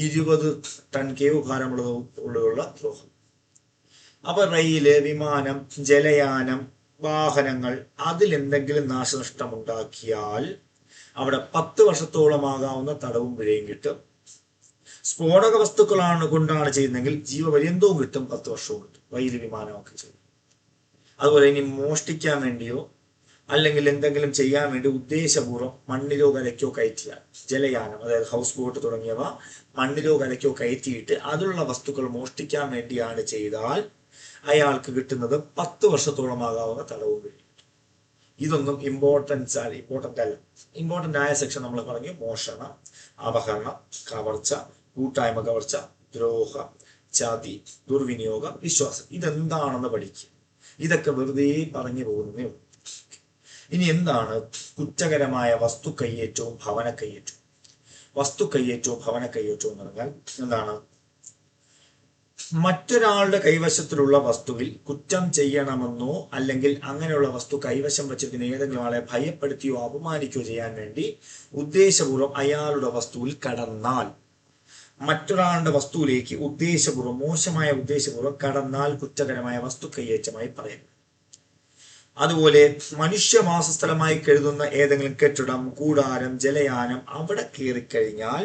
20 ടൺ കേവ് ഭാരമുള്ളതോ ഉള്ള ദ്രോഹം. അപ്പൊ റെയില്, വിമാനം, ജലയാനം, വാഹനങ്ങൾ അതിലെന്തെങ്കിലും നാശനഷ്ടം ഉണ്ടാക്കിയാൽ അവിടെ 10 വർഷത്തോളമാകാവുന്ന തടവും പിഴയും കിട്ടും. സ്ഫോടക വസ്തുക്കളാണ് കൊണ്ടാണ് ചെയ്യുന്നതെങ്കിൽ ജീവപര്യന്തവും കിട്ടും, 10 വർഷവും കിട്ടും. റെയില്, വിമാനമൊക്കെ ചെയ്യും. അതുപോലെ ഇനി മോഷ്ടിക്കാൻ വേണ്ടിയോ അല്ലെങ്കിൽ എന്തെങ്കിലും ചെയ്യാൻ വേണ്ടി ഉദ്ദേശപൂർവ്വം മണ്ണിലോ കരയ്ക്കോ കയറ്റിയാൽ, ജലയാനം അതായത് ഹൗസ് ബോട്ട് തുടങ്ങിയവ മണ്ണിലോ കരയ്ക്കോ കയറ്റിയിട്ട് അതിലുള്ള വസ്തുക്കൾ മോഷ്ടിക്കാൻ വേണ്ടിയാണ് ചെയ്താൽ അയാൾക്ക് കിട്ടുന്നത് 10 വർഷത്തോളമാകാവുന്ന തടവും പിഴയും. ഇതൊന്നും ഇമ്പോർട്ടന്റ് അല്ല. ഇമ്പോർട്ടന്റ് ആയ സെക്ഷൻ നമ്മൾ പറഞ്ഞു: മോഷണം, അപഹരണം, കവർച്ച, കൂട്ടായ്മ കവർച്ച, ദ്രോഹം, ചതി, ദുർവിനിയോഗം, വിശ്വാസം. ഇതെന്താണെന്ന് പഠിക്കുക. ഇതൊക്കെ വെറുതെ പറഞ്ഞു പോകുന്നതേ ഉള്ളൂ. ഇനി എന്താണ് കുറ്റകരമായ വസ്തു കയ്യേറ്റവും ഭവന കയ്യേറ്റവും? വസ്തു കയ്യേറ്റവും ഭവന കയ്യേറ്റവും എന്ന് പറഞ്ഞാൽ എന്താണ്? മറ്റൊരാളുടെ കൈവശത്തിലുള്ള വസ്തുവിൽ കുറ്റം ചെയ്യണമെന്നോ അല്ലെങ്കിൽ അങ്ങനെയുള്ള വസ്തു കൈവശം വച്ചിരിക്കുന്ന ഏതെങ്കിലും ആളെ ഭയപ്പെടുത്തിയോ അപമാനിക്കുകയോ ചെയ്യാൻ വേണ്ടി ഉദ്ദേശപൂർവ്വം അയാളുടെ വസ്തുവിൽ കടന്നാൽ, മറ്റൊരാളുടെ വസ്തുവിലേക്ക് ഉദ്ദേശപൂർവ്വം, മോശമായ ഉദ്ദേശപൂർവ്വം കടന്നാൽ കുറ്റകരമായ വസ്തു കയ്യേറ്റമായി പറയുന്നു. അതുപോലെ മനുഷ്യവാസ സ്ഥലമായി കരുതുന്ന ഏതെങ്കിലും കെട്ടിടം, കൂടാരം, ജലയാനം അവിടെ കയറിക്കഴിഞ്ഞാൽ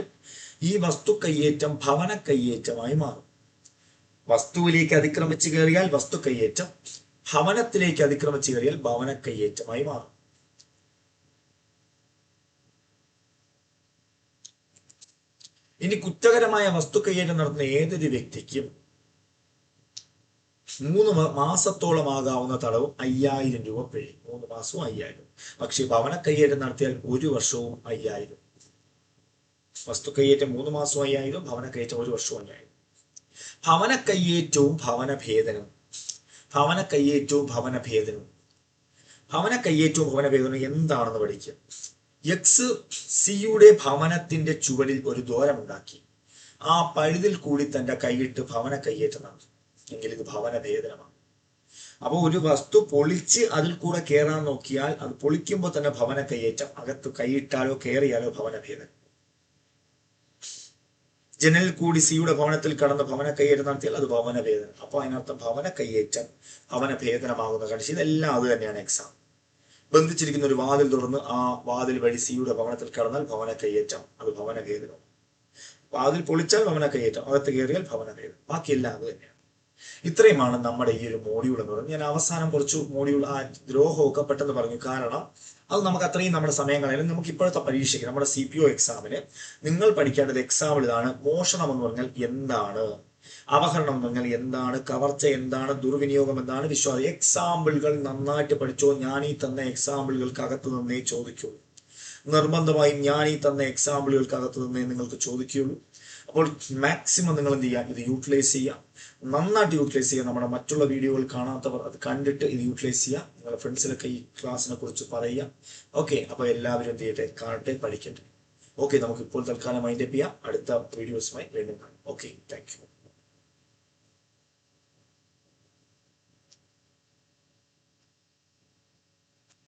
ഈ വസ്തു കയ്യേറ്റം ഭവന കയ്യേറ്റമായി മാറും. വസ്തുവിലേക്ക് അതിക്രമിച്ച് കയറിയാൽ വസ്തു കയ്യേറ്റം, ഭവനത്തിലേക്ക് അതിക്രമിച്ച് കയറിയാൽ ഭവന കയ്യേറ്റമായി മാറും. ഇനി കുറ്റകരമായ വസ്തു കയ്യേറ്റം നടത്തുന്ന ഏതൊരു വ്യക്തിക്കും 3 മാസത്തോളമാകാവുന്ന തടവും 5000 രൂപ പിഴയും. 3 മാസവും 5000. പക്ഷെ ഭവന കയ്യേറ്റം നടത്തിയാൽ 1 വർഷവും 5000. വസ്തു കയ്യേറ്റം 3 മാസവും 5000, ഭവന കയ്യേറ്റം 1 വർഷവും 5000. ഭവന കയ്യേറ്റവും ഭവന ഭേദനവും. ഭവന കയ്യേറ്റവും ഭവന ഭേദനവും. ഭവന കയ്യേറ്റവും ഭവന ഭേദനവും എന്താണെന്ന് പഠിക്കുക. എക്സ് സിയുടെ ഭവനത്തിന്റെ ചുവടിൽ ഒരു ദ്വാരമുണ്ടാക്കി ആ പഴുതിൽ കൂടി തന്റെ കൈയിട്ട് ഭവന കയ്യേറ്റം നടത്തും എങ്കിൽ ഇത് ഭവന ഭേദനമാണ്. അപ്പോൾ ഒരു വസ്തു പൊളിച്ച് അതിൽ കൂടെ കയറാൻ നോക്കിയാൽ അത് പൊളിക്കുമ്പോൾ തന്നെ ഭവന കയ്യേറ്റം, അകത്ത് കൈയിട്ടാലോ കയറിയാലോ ഭവന ഭേദനം. ജനലിൽ കൂടി സിയുടെ ഭവനത്തിൽ കടന്ന് ഭവന കയ്യേറ്റം നടത്തിയാൽ അത് ഭവന ഭേദനം. അപ്പൊ അതിനർത്ഥം ഭവന കയ്യേറ്റം ഭവന ഭേദനമാകുന്ന കക്ഷി. ഇതെല്ലാം അത് തന്നെയാണ് എക്സാം. ബന്ധിച്ചിരിക്കുന്ന ഒരു വാതിൽ തുറന്ന് ആ വാതിൽ വഴി സിയുടെ ഭവനത്തിൽ കടന്നാൽ ഭവന കയ്യേറ്റം, അത് ഭവന ഭേദനം. വാതിൽ പൊളിച്ചാൽ ഭവന കയ്യേറ്റം, അകത്ത് കയറിയാൽ ഭവന ഭേദനം. ബാക്കിയെല്ലാം അത് തന്നെയാണ്. ഇത്രയുമാണ് നമ്മുടെ ഈ ഒരു മോഡ്യൂൾ എന്ന് പറയുന്നത്. ഞാൻ അവസാനം കുറച്ച് മോഡ്യൂൾ ആ ദ്രോഹമൊക്കെ പെട്ടെന്ന് പറഞ്ഞു, കാരണം അത് നമുക്ക് അത്രയും നമ്മുടെ സമയം കളയാനും നമുക്ക് ഇപ്പോഴത്തെ പരീക്ഷയ്ക്ക് നമ്മുടെ CPO എക്സാമിന് നിങ്ങൾ പഠിക്കേണ്ടത് എക്സാമ്പിൾ ഇതാണ്. മോഷണം എന്ന് പറഞ്ഞാൽ എന്താണ്, അപഹരണം എന്ന് പറഞ്ഞാൽ എന്താണ്, കവർച്ച എന്താണ്, ദുർവിനിയോഗം എന്താണ്, വിശ്വാസം. എക്സാമ്പിളുകൾ നന്നായിട്ട് പഠിച്ചോ. ഞാൻ ഈ തന്ന എക്സാമ്പിളുകൾക്ക് അകത്ത് നിന്നേ ചോദിക്കൂ. നിർബന്ധമായും ഞാൻ ഈ തന്ന എക്സാമ്പിളുകൾക്ക് അകത്ത് നിന്നേ നിങ്ങൾക്ക് ചോദിക്കുകയുള്ളൂ. അപ്പോൾ മാക്സിമം നിങ്ങൾ എന്ത് ചെയ്യുക, ഇത് യൂട്ടിലൈസ് ചെയ്യുക, നന്നായിട്ട് യൂട്ടിലൈസ് ചെയ്യുക. നമ്മുടെ മറ്റുള്ള വീഡിയോകൾ കാണാത്തവർ അത് കണ്ടിട്ട് ഇത് യൂട്ടിലൈസ് ചെയ്യുക. നിങ്ങളുടെ ഫ്രണ്ട്സിലൊക്കെ ഈ ക്ലാസ്സിനെ കുറിച്ച് പറയുക. ഓക്കെ, അപ്പോൾ എല്ലാവരും എന്ത് ചെയ്യട്ടെ, കാണട്ടെ, പഠിക്കട്ടെ. ഓക്കെ, നമുക്ക് ഇപ്പോൾ തൽക്കാലം മൈൻഡപ്പ് ചെയ്യാം. അടുത്ത വീഡിയോസുമായി വീണ്ടും കാണാം. Okay, thank you.